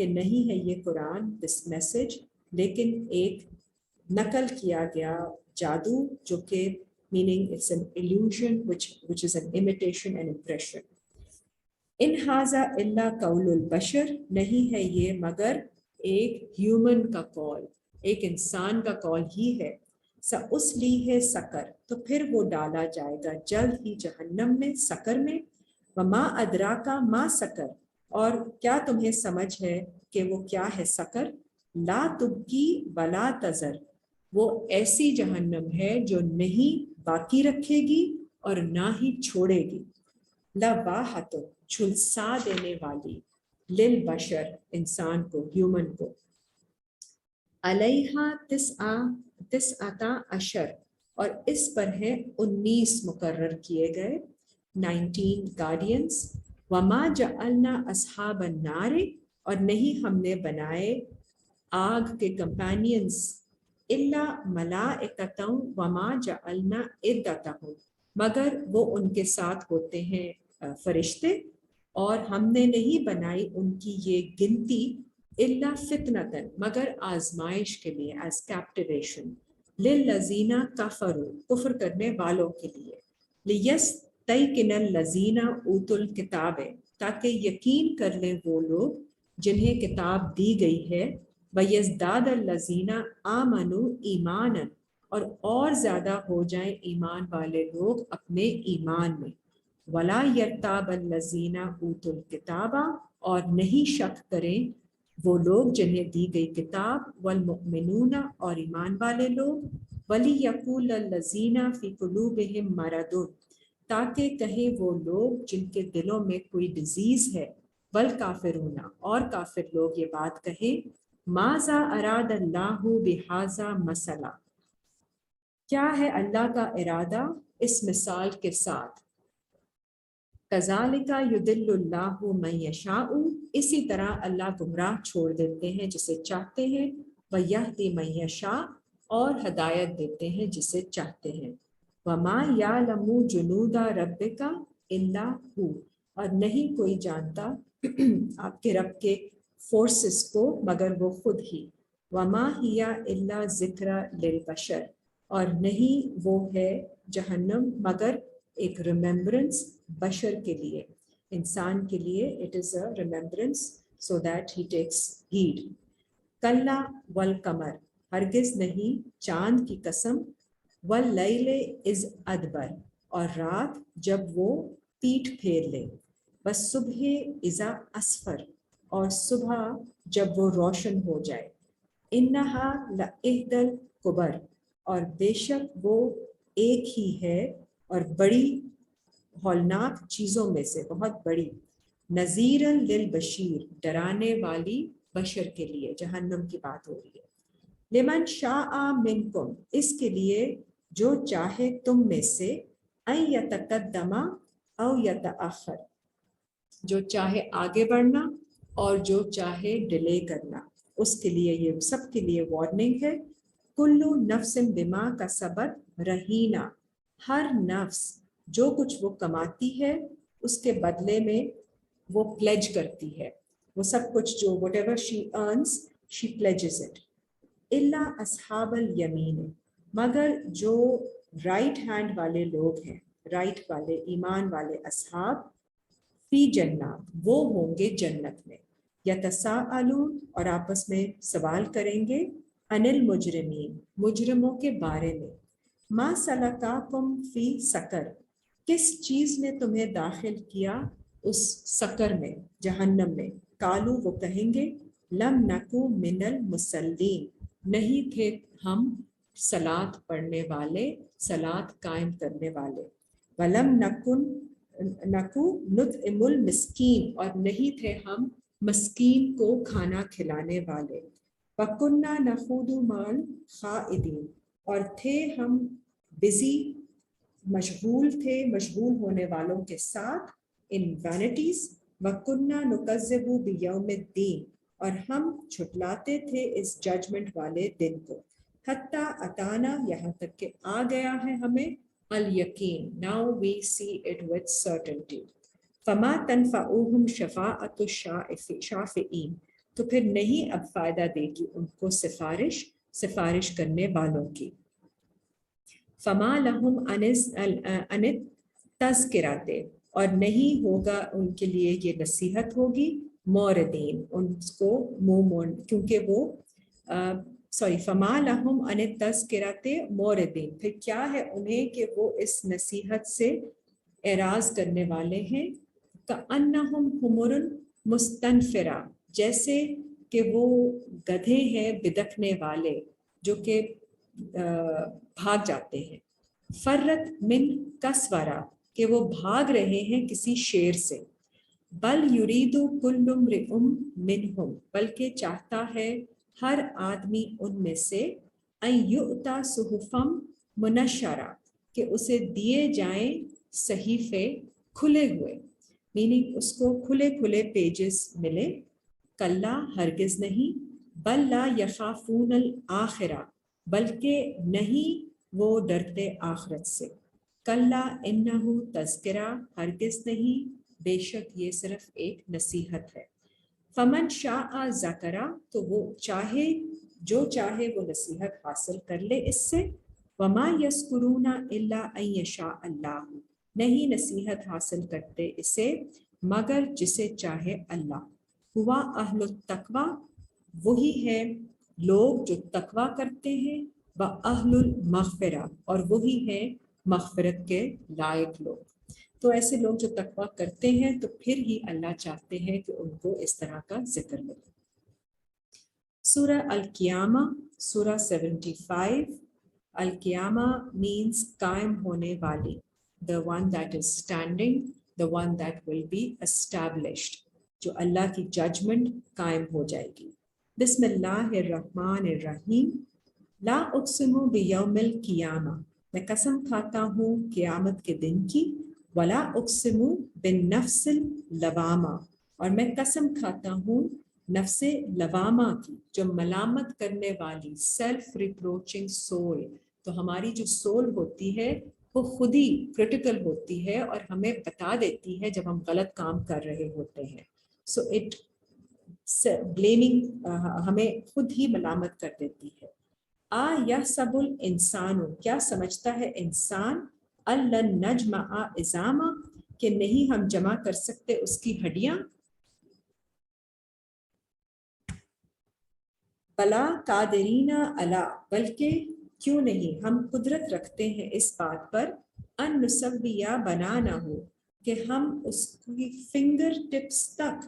کہ نہیں ہے یہ قرآن this message لیکن ایک نقل کیا گیا جادو جو کہ meaning it's an illusion which is an imitation and impression. ان ھذا الا قول البشر نہیں ہے یہ مگر ایک ہیومن کا قول، ایک انسان کا قول ہی ہے. سأصلیہ سقر تو پھر وہ ڈالا جائے گا جلد ہی جہنم میں، سقر میں. وما ادراکا ما سقر اور کیا تمہیں سمجھ ہے کہ وہ کیا ہے سقر. لا تبقی ولا تذر وہ ایسی جہنم ہے جو نہیں باقی رکھے گی اور نہ ہی چھوڑے گی. لواحت جھلسا دینے والی، للبشر انسان کو، ہیومن کو. علیہا تسعتا عشر اور اس پر ہیں 19 مقرر کیے گئے، 19 گارڈینس. وما جعلنا اصحاب النار اور نہیں ہم نے بنائے آگ کے کمپینینز، الا ملائکۃ وما جعلنا عدتہم مگر وہ ان کے ساتھ ہوتے ہیں فرشتے، اور ہم نے نہیں بنائی ان کی یہ گنتی الا فتنتن مگر آزمائش کے لیے، ایز کیپٹیویشن. للذین کفروا کفر کرنے والوں کے لیے. لیستیقن الذین اوتوا الکتاب تاکہ یقین کر لیں وہ لوگ جنہیں کتاب دی گئی ہے. ویزداد الذین آمنوا ایمانا اور زیادہ ہو جائیں ایمان والے لوگ اپنے ایمان میں. ولا یرتاب الذین اوتوا الکتاب اور نہیں شک کریں وہ لوگ جنہیں دی گئی کتاب. والمؤمنون اور ایمان والے لوگ. ولیقول الذین فی قلوبہم مرض تاکہ کہیں وہ لوگ جن کے دلوں میں کوئی ڈیزیز ہے. والکافرون اور کافر لوگ یہ بات کہیں ماذا اراد اللہ بہذا مثلا کیا ہے اللہ کا ارادہ اس مثال کے ساتھ. کذالک یضل اللہ من یشاء اسی طرح اللہ گمراہ چھوڑ دیتے ہیں جسے چاہتے ہیں. ویہدی من یشاء اور ہدایت دیتے ہیں جسے چاہتے ہیں. وما یعلم جنود ربک الا ہو اور نہیں کوئی جانتا آپ کے رب کے فورسز کو مگر وہ خود ہی. وما ہی الا ذکر للبشر اور نہیں وہ ہے جہنم مگر ایک ریممبرنس بشر کے لیے، انسان کے لیے. It is a remembrance so that he takes heed. کلا والقمر ہرگز نہیں چاند کی قسم. واللیل اذ ادبر اور رات جب وہ پیٹھ پھیر لے. والصبح اذا اسفر اور صبح جب وہ روشن ہو جائے. انہا لإحدی الکبر اور بے شک وہ ایک ہی ہے اور بڑی ہولناک چیزوں میں سے، بہت بڑی. نذیرا للبشیر ڈرانے والی بشر کے لیے، جہنم کی بات ہو رہی ہے. لمن شاء منکم اس کے لیے جو چاہے تم میں سے، ان یتقدم او یتأخر جو چاہے آگے بڑھنا اور جو چاہے ڈیلے کرنا، اس کے لیے یہ سب کے لیے وارننگ ہے. کل نفس بما کسبت رہینہ ہر نفس جو کچھ وہ کماتی ہے اس کے بدلے میں وہ پلیج کرتی ہے، وہ سب کچھ جو whatever she earns she pledges it. الا اصحاب الیمین مگر جو رائٹ ہینڈ والے لوگ ہیں، رائٹ والے ایمان والے اصحاب. فی جنات وہ ہوں گے جنت میں. یتساءلون اور آپس میں سوال کریں گے. عن المجرمین مجرموں کے بارے میں. ما سلکاکم فی سقر کس چیز نے تمہیں داخل کیا اس سقر میں، جہنم میں. قالو وہ کہیں گے لم نکو من المصلین نہیں تھے ہم صلاۃ پڑھنے والے، صلاۃ قائم کرنے والے. ولم نکو نطعم المسکین اور نہیں تھے ہم مسکین کو کھانا کھلانے والے. وَكُنَّا نَخُوضُ مَعَ الْخَائِضِينَ اور تھے ہم بزی مشغول ہونے والوں کے ساتھ ان وینٹیز. وَكُنَّا نُكَذِّبُ بِيَوْمِ الدِّينِ اور ہم جھٹلاتے تھے اس ججمنٹ والے دن کو. حتیٰ اتانا یہاں تک کہ آ گیا ہے ہمیں الیقین. Now we see it with certainty. فَمَا تَنْفَعُهُمْ شَفَاعَةُ الشَّافِعِينَ تو پھر نہیں اب فائدہ دے گی ان کو سفارش کرنے والوں کی. فما لہم ان تذکرات، اور نہیں ہوگا ان کے لیے یہ نصیحت ہوگی موردین، ان کو منہ موڑ، کیونکہ وہ فما لہم ان تذکرات موردین، پھر کیا ہے انہیں کہ وہ اس نصیحت سے اعراض کرنے والے ہیں. کأنہم حمر مستنفرہ، جیسے کہ وہ گدھے ہیں بدکنے والے جو کہ بھاگ جاتے ہیں. فرت من کسورہ، کہ وہ بھاگ رہے ہیں کسی شیر سے. بل یرید کل امرئ منہم، بلکہ چاہتا ہے ہر آدمی ان میں سے ان یؤتی صحفا منشرہ، کہ اسے دیے جائیں صحیفے کھلے ہوئے، میننگ اس کو کھلے کھلے پیجز ملے. کلا ہرگز نہیں، بل لا یخافون الآخرہ، بلکہ نہیں وہ ڈرتے آخرت سے. کلا انہ تذکرہ، ہرگز نہیں بے شک یہ صرف ایک نصیحت ہے. فمن شاء ذکرہ، تو وہ چاہے جو چاہے وہ نصیحت حاصل کر لے اس سے. وما یذکرون الا ان یشاء اللہ، نہیں نصیحت حاصل کرتے اسے مگر جسے چاہے اللہ. ہوا اہل التقوی، وہی ہے لوگ جو تقوی کرتے ہیں. وَأَهْلُ الْمَغْفِرَةِ، اور وہی ہیں مغفرت کے لائق لوگ. تو ایسے لوگ جو تقوی کرتے ہیں تو پھر ہی اللہ چاہتے ہیں کہ ان کو اس طرح کا ذکر ملے. سورہ القیامہ، سورہ 75. القیامہ means قائم ہونے والی، the one that is standing, the one that will be established، جو اللہ کی ججمنٹ قائم ہو جائے گی. بسم اللہ الرحمن الرحیم. لا اقسم بیوم القیامہ، میں قسم کھاتا ہوں قیامت کے دن کی. ولا اقسم بالنفس اللوامہ، اور میں قسم کھاتا ہوں نفس لوامہ کی، جو ملامت کرنے والی، سیلف ریپروچنگ سول. تو ہماری جو سول ہوتی ہے وہ خود ہی کرٹیکل ہوتی ہے اور ہمیں بتا دیتی ہے جب ہم غلط کام کر رہے ہوتے ہیں. سو اٹ بلیمنگ، ہمیں خود ہی ملامت کر دیتی ہے. یحسب الانسان، کیا سمجھتا ہے انسان، الن نجمع عظامہ، کہ نہیں ہم جمع کر سکتے اس کی ہڈیاں. بلا قادرین علی، بلکہ کیوں نہیں ہم قدرت رکھتے ہیں اس بات پر، ان نسوی بنانا ہو، کہ ہم اس کی فنگر ٹپس تک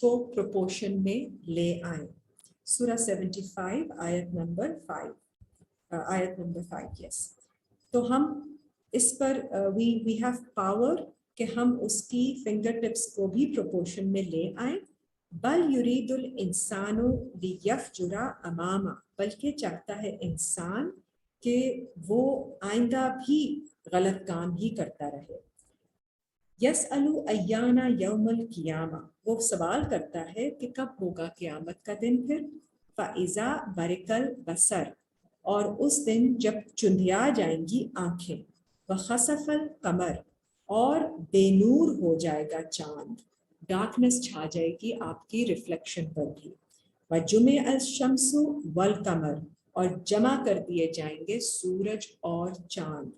کو پروپورشن میں لے آئیں. سورہ 75 آیت نمبر 5 یس. تو ہم اس پر وی ہیو پاور کہ ہم اس کی فنگر ٹپس کو بھی پروپورشن میں لے آئیں. بل یرید الانسان لیفجر امامہ، بلکہ چاہتا ہے انسان کہ وہ آئندہ بھی غلط کام ہی کرتا رہے. یسأل ایان یوم القیامہ، وہ سوال کرتا ہے کہ کب ہوگا قیامت کا دن پھر. فَإِذَا بَرِقَ الْبَصَرُ، اور اس دن جب چندھیا جائیں گی آنکھیں. وَخَسَفَ الْقَمَرُ، اور بے نور ہو جائے گا چاند، ڈارکنس چھا جائے گی آپ کی ریفلیکشن پر بھی. وَجُمِعَ الشَّمْسُ وَالْقَمَرُ، اور جمع کر دیے جائیں گے سورج اور چاند.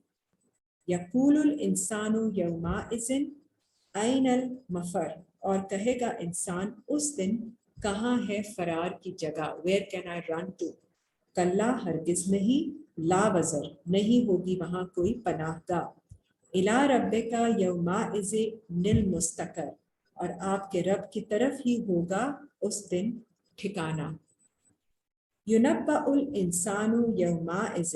یقول الانسان یومئذ این المفر، اور کہے گا انسان اس دن کہاں ہے فرار کی جگہ، where can I run to. کلا ہرگز نہیں، لا وزر نہیں ہوگی وہاں کوئی پناہ گاہ. الی ربک یومئذ المستقر، اور آپ کے رب کی طرف ہی ہوگا اس دن ٹھکانہ. ینبأ الانسان یومئذ،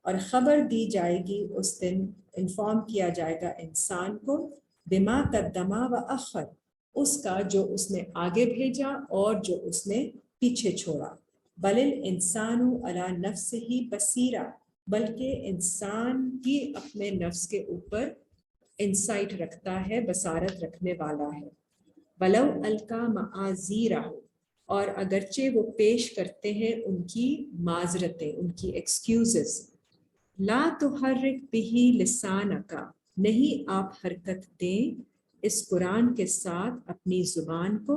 اور خبر دی جائے گی اس دن، انفارم کیا جائے گا انسان کو، بما قدم وأخر، اس کا جو اس نے آگے بھیجا اور جو اس نے پیچھے چھوڑا. بل الانسان علی نفسہ بصیرہ، بلکہ انسان ہی اپنے نفس کے اوپر انسائٹ رکھتا ہے، بصارت رکھنے والا ہے. ولو القی معاذیرہ، اور اگرچہ وہ پیش کرتے ہیں ان کی معذرتیں، ان کی ایکسکیوزز. لا تحرک بہ لسانک، نہیں آپ حرکت دیں اس قرآن کے ساتھ اپنی زبان کو.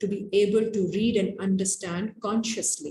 to be able to read and understand consciously.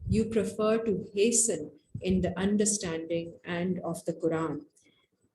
you prefer to hasten in the understanding and of the Quran.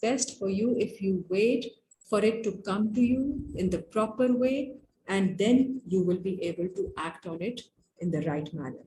best for you if you wait for it to come to you in the proper way, and then you will be able to act on it in the right manner.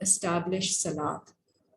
establish salat.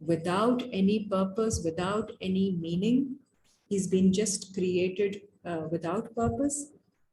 without any purpose, without any meaning? He's been just created without purpose.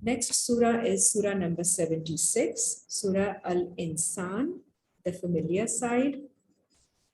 Next surah is surah number 76, surah Al-Insan, the familiar side.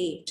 8।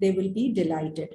They will be delighted.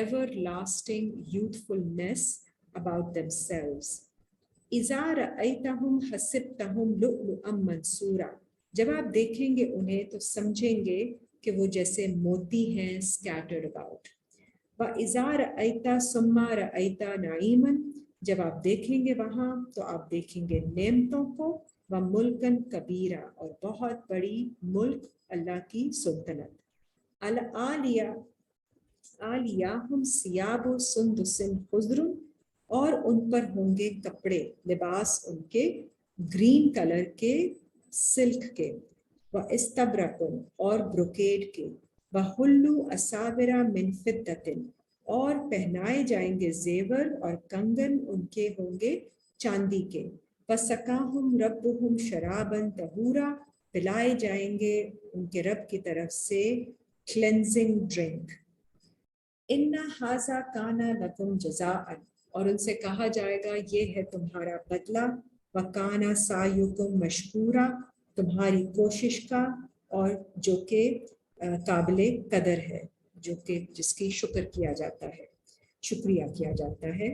everlasting youthfulness about themselves. إِذَا رَأَيْتَهُمْ حَسِبْتَهُمْ لُؤْلُؤًا مَنْثُورًا. جب آپ دیکھیں گے انہیں تو سمجھیں گے کہ وہ جیسے موتی ہیں scattered about. وَإِذَا رَأَيْتَ ثُمَّ رَأَيْتَ نَعِيمًا. جب آپ دیکھیں گے وہاں تو آپ دیکھیں گے نعمتوں کو. وَمُلْكًا كَبِيرًا. اور بہت بڑی ملک اللہ کی سلطنت. عَالِيَاهُمْ ثِيَابُ سُنْدُسٍ خُضْرٌ. اور ان پر ہوں گے کپڑے لباس ان کے گرین کلر کے سلک کے. وَإِسْتَبْرَقٌ. اور بروکیڈ کے. وَحُلُّوا أَسَاوِرَ مِنْ فِضَّةٍ. اور پہنائے جائیں گے زیور اور کنگن ان کے ہوں گے چاندی کے. وَسَقَاهُمْ رَبُّهُمْ شَرَابًا طَهُورًا. پلائے جائیں گے ان کے رب کی طرف سے کلینزنگ ڈرنک. اِنَّ هَذَا كَانَ لَكُمْ جَزَاءً. اور ان سے کہا جائے گا یہ ہے تمہارا بدلہ. وَكَانَ سَعْيُكُمْ مَشْكُورًا. تمہاری کوشش کا اور جو کہ قابل قدر ہے، جو کہ جس کی شکر کیا جاتا ہے، شکریہ کیا جاتا ہے.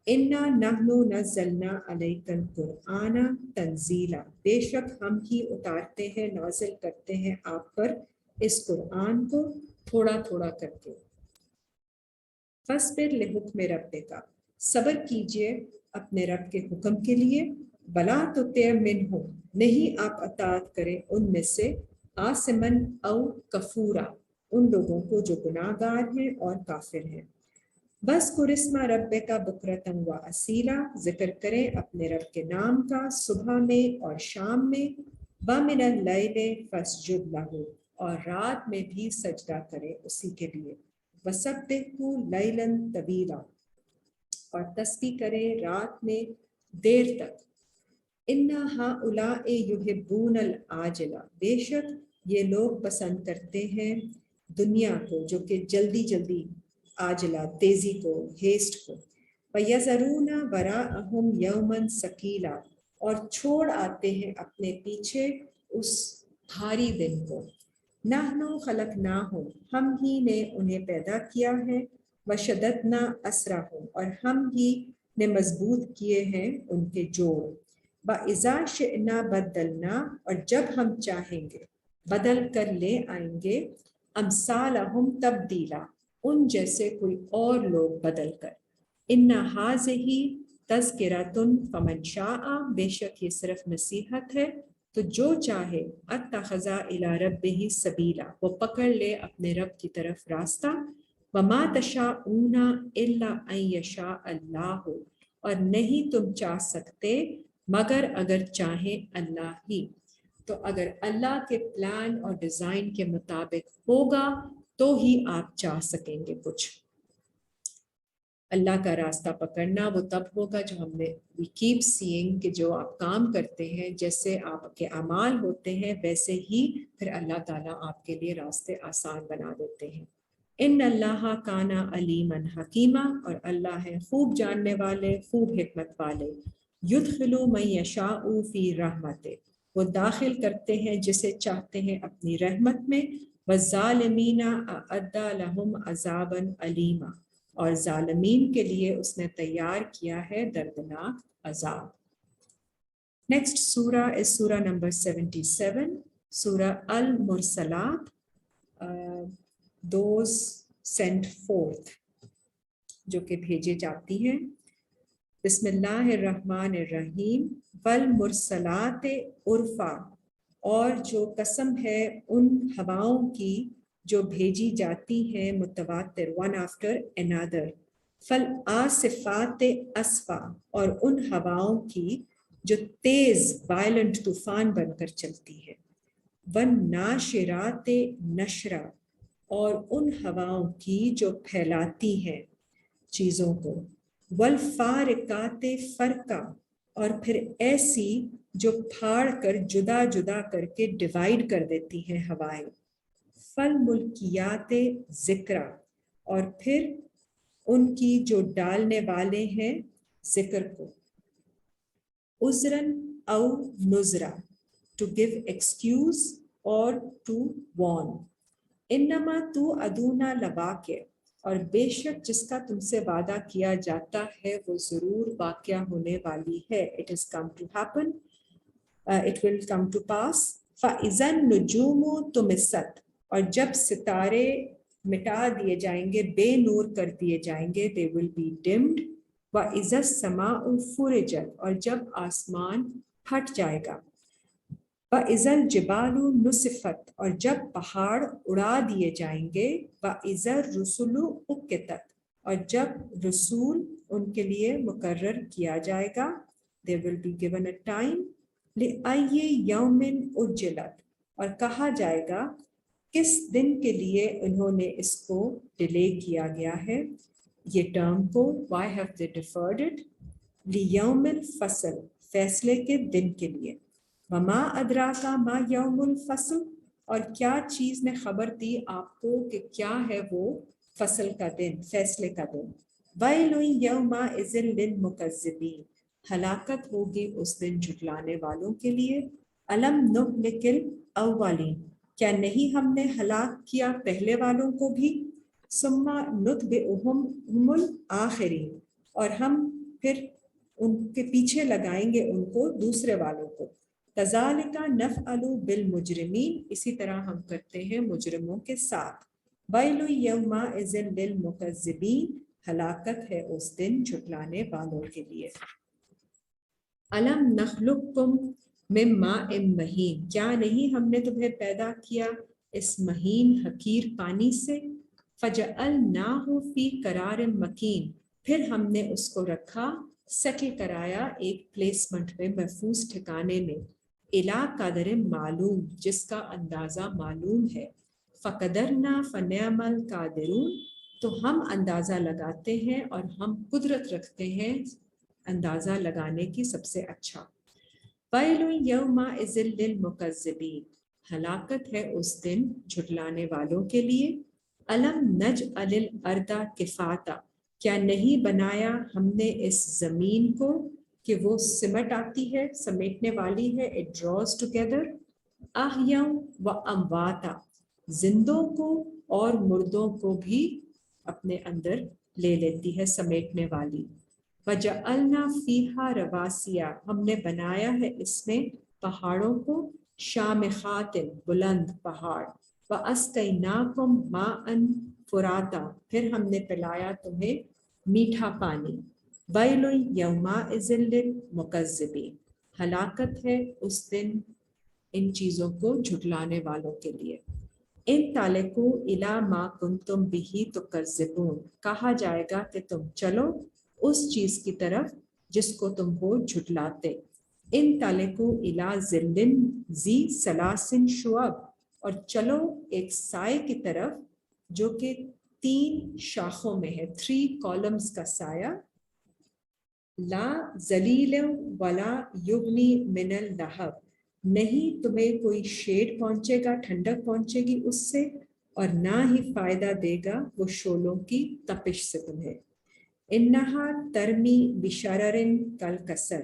اِنَّا نَحْنُ نَزَّلْنَا عَلَيْكَ الْقُرْآنَ تَنزِيلًا. بے شک ہم ہی اتارتے ہیں، نازل کرتے ہیں آپ پر اس قرآن کو تھوڑا تھوڑا کر کے. فَاصْبِرْ لِحُکْمِ رَبِّکَ. صبر کیجئے اپنے رب کے حکم کے لیے. وَلَا تُطِعْ مِنْهُمْ. نہیں آپ اطاعت کریں ان میں سے آثِمًا او کفورا، ان لوگوں کو جو گناہ گار ہیں اور کافر ہیں. وَاذْكُرِ اسْمَ رَبِّكَ بُكْرَةً وَأَصِيلًا. ذکر کریں اپنے رب کے نام کا صبح میں اور شام میں. وَمِنَ اللَّيْلِ فَاسْجُدْ لَهُ. اور رات میں بھی سجدہ کریں اسی کے لیے. وَسَبِّحْهُ لَيْلًا طَوِيلًا. اور تسبیح کریں رات میں دیر تک. اِنَّ هَؤُلَاءِ يُحِبُّونَ الْعَاجِلَ. بے شک یہ لوگ پسند کرتے ہیں دنیا کو جو کہ جلدی جلدی، عاجلہ تیزی کو، ہیسٹ کو. وَيَذَرُونَ وَرَاءَهُمْ يَوْمًا ثَقِيلًا. اور چھوڑ آتے ہیں اپنے پیچھے اس بھاری دن کو. نَحْنُ خَلَقْنَاهُمْ. ہم ہی نے انہیں پیدا کیا ہے. وَشَدَدْنَا أَسْرَهُمْ. اور ہم ہی نے مضبوط کیے ہیں ان کے جوڑ. وَإِذَا شِئْنَا بَدَّلْنَا. اور جب ہم چاہیں گے بدل کر لے آئیں گے أَمْثَالَهُمْ تَبْدِيلًا. ان جیسے کوئی اور لوگ بدل کر. إِنَّ هَٰذِهِ تَذْكِرَةٌ فَمَنْ شَاءَ. بے شک یہ صرف نصیحت ہے تو جو چاہے اتخذ الی ربہ سبیلا. وہ پکڑ لے اپنے رب کی طرف راستہ. وما تشاءون الا ان یشاء اللہ. اور نہیں تم چاہ سکتے مگر اگر چاہیں اللہ ہی. تو اگر اللہ کے پلان اور ڈیزائن کے مطابق ہوگا تو ہی آپ چاہ سکیں گے کچھ. اللہ کا راستہ پکڑنا وہ تب ہوگا جو ہم نے we keep seeing کہ جو آپ کام کرتے ہیں جیسے آپ کے اعمال ہوتے ہیں ویسے ہی پھر اللہ تعالیٰ آپ کے لیے راستے آسان بنا دیتے ہیں. ان اللہ کانا علیما حکیما. اور اللہ ہے خوب جاننے والے، خوب حکمت والے. یدخل من یشاء فی رحمتہ. وہ داخل کرتے ہیں جسے چاہتے ہیں اپنی رحمت میں. والظالمین اعد لهم عذابا علیما. اور ظالمین کے لیے اس نے تیار کیا ہے دردناک عذاب. نیکسٹ سورہ is سورہ نمبر 77، سورہ المرسلات، those sent forth، جو کہ بھیجے جاتی ہیں. بسم اللہ الرحمن الرحیم. والمرسلات عرفا. اور جو قسم ہے ان ہواؤں کی جو بھیجی جاتی ہیں متواتر، one after another. فالآصفات اسفا. اور ان ہواؤں کی جو تیز وائلنٹ طوفان بن کر چلتی ہے. والناشرات نشرا. اور ان ہواؤں کی جو پھیلاتی ہیں چیزوں کو. والفارقات فرقا. اور پھر ایسی جو پھاڑ کر جدا جدا کر کے ڈیوائیڈ کر دیتی ہیں ہوائیں. فالملکیات ذکرا. اور پھر ان کی جو ڈالنے والے ہیں ذکر کو. عذراً او نذرا. to give excuse or to warn. انما توعدون لواقع. اور بے شک جس کا تم سے وعدہ کیا جاتا ہے وہ ضرور واقعہ ہونے والی ہے. It is come to happen. It will come to pass. فَإِذَا النُّجُومُ طُمِسَتْ اور جب ستارے مٹا دیے جائیں گے, بے نور کر دیے جائیں گے, they will be dimmed. وَإِذَا السَّمَاءُ فُرِجَتْ اور جب آسمان پھٹ جائے گا. وَإِذَا الْجِبَالُ نُسِفَتْ اور جب پہاڑ اڑا دیے جائیں گے. وَإِذَا الرُّسُلُ اُقِّتَتْ اور جب رسول ان کے لیے مقرر کیا جائے گا. They will be given a time. لِأَيِّ يَوْمٍ أُجِّلَتْ اور کہا جائے گا کس دن کے لیے انہوں نے اس کو ڈیلے کیا گیا ہے, یہ ٹرم کو. Why have they deferred it? لِيَوْمِ الْفَصْلِ فیصلے کے دن کے لیے. وَمَا أَدْرَاكَ مَا يَوْمُ الْفَصْلِ اور کیا چیز نے خبر دی آپ کو کہ کیا ہے وہ فصل کا دن, فیصلے کا دن. وَيْلٌ يَوْمَئِذٍ لِلْمُكَذِّبِينَ ہلاکت ہوگی اس دن جھٹلانے والوں کے لیے. أَلَمْ نُهْلِكِ الْأَوَّلِينَ کیا نہیں ہم نے ہلاک کیا پہلے والوں کو بھی. ثُمَّ نُتْبِعُهُمُ الْآخِرِينَ اور ہم پھر ان کے پیچھے لگائیں گے ان کو دوسرے والوں کو. كَذَلِكَ نَفْعَلُ بِالْمُجْرِمِينَ اسی طرح ہم کرتے ہیں مجرموں کے ساتھ. وَيْلٌ يَوْمَئِذٍ لِلْمُكَذِّبِينَ ہلاکت ہے اس دن جھٹلانے والوں کے لیے. أَلَمْ نَخْلُقكُّم مِّن مَّاءٍ مَّهِينٍ کیا نہیں ہم نے تمہیں پیدا کیا اس مہین حقیر پانی سے. فَجَعَلْنَاهُ فِي قَرَارٍ مَّكِينٍ پھر ہم نے اس کو رکھا, سیٹل کرایا ایک پلیسمنٹ میں, محفوظ ٹھکانے میں. إِلَىٰ قَدْرٍ معلوم جس کا اندازہ معلوم ہے. فَقَدَرْنَا فَنِعْمَ الْقَادِرُونَ تو ہم اندازہ لگاتے ہیں اور ہم قدرت رکھتے ہیں اندازہ لگانے کی سب سے اچھا. وَيْلٌ يَوْمَئِذٍ لِلْمُكَذِّبِينَ ہلاکت ہے اس دن جھٹلانے والوں کے لیے. أَلَمْ نَجْعَلِ الْأَرْضَ كِفَاتًا کیا نہیں بنایا ہم نے اس زمین کو کہ وہ سمٹ آتی ہے, سمیٹنے والی ہے. It draws together. أَحْيَاءً وَأَمْوَاتًا زندوں کو اور مردوں کو بھی اپنے اندر لے لیتی ہے, سمیٹنے والی. وَجَعَلْنَا فِيهَا رَوَاسِيَ ہم نے بنایا ہے اس میں پہاڑوں کو. شامخات بلند پہاڑ. وَأَسْقَيْنَاكُمْ مَاءً فُرَاتًا پھر ہم نے پلایا تمہیں میٹھا پانی. وَيْلٌ يَوْمَئِذٍ لِلْمُكَذِّبِينَ ہلاکت ہے اس دن ان چیزوں کو جھٹلانے والوں کے لیے. انطلقوا إِلَىٰ مَا كُنتُم بِهِ تُكَذِّبُونَ کہا جائے گا کہ تم چلو اس چیز کی طرف جس کو تم ہو جھٹلاتے. انطلقوا إِلَىٰ ظِلٍّ ذِي ثَلَاثٍ شُعَبٍ اور چلو ایک سائے کی طرف جو کہ 3 شاخوں میں ہے, 3 کالمز کا سایہ. لا ذلیل ولا یغنی من اللہب نہیں تمہیں کوئی شیڈ پہنچے گا, ٹھنڈک پہنچے گی اس سے, اور نہ ہی فائدہ دے گا وہ شعلوں کی تپش سے تمہیں. انہا ترمی بشرر کالقصر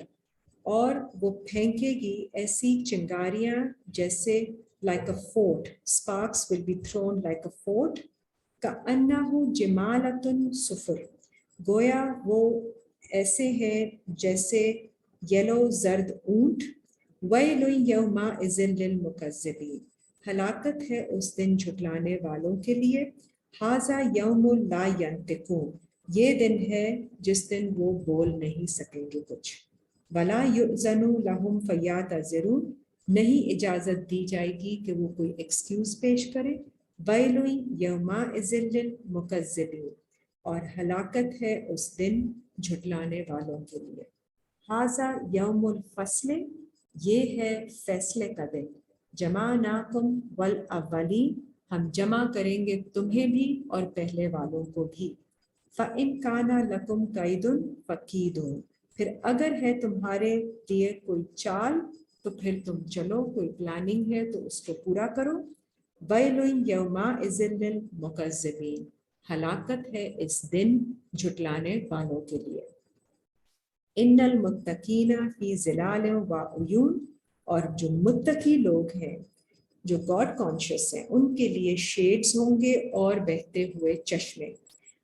اور وہ پھینکے گی ایسی چنگاریاں جیسے like a fort, sparks will be thrown like a fort. کأنہ جمالۃ صفر گویا وہ ایسے ہیں جیسے یلو زرد اونٹ. ویل یومئذ للمکذبین ہلاکت ہے اس دن جھٹلانے والوں کے لیے. ھذا یوم لا ینطقون یہ دن ہے جس دن وہ بول نہیں سکیں گے کچھ. ولا یؤذن لہم فیعتذرون نہیں اجازت دی جائے گی کہ وہ کوئی ایکسکیوز پیش کرے. ویل یومئذ للمکذبین اور ہلاکت ہے اس دن جھٹلانے والوں کے لیے. ھذا یوم الفصل یہ ہے فیصلے کا دن. جمعناکم والاولین ہم جمع کریں گے تمہیں بھی اور پہلے والوں کو بھی. فَإِنْ كَانَ لَكُمْ كَيْدٌ فَكِيدُونِ پھر اگر ہے تمہارے لیے کوئی چال تو پھر تم چلو, کوئی پلاننگ ہے تو اس کو پورا کرو. وَيْلٌ يَوْمَئِذٍ لِلْمُكَذِّبِينَ ہلاکت ہے اس دن جھٹلانے والوں کے لیے. ان المتقین فی ظلال وعیون اور جو متقی لوگ ہیں جو گاڈ کانشیس ہیں ان کے لیے شیڈز ہوں گے اور بہتے ہوئے چشمے.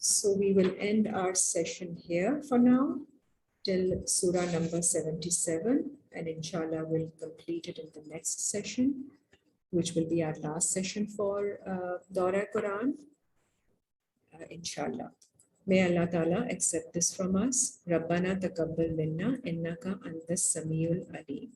So we will end our session here for now till surah number 77, and inshallah we'll complete it in the next session, which will be our last session for Dora Quran, inshallah. May Allah Ta'ala accept this from us. Rabbana taqabbal minna innaka antas samiul alim.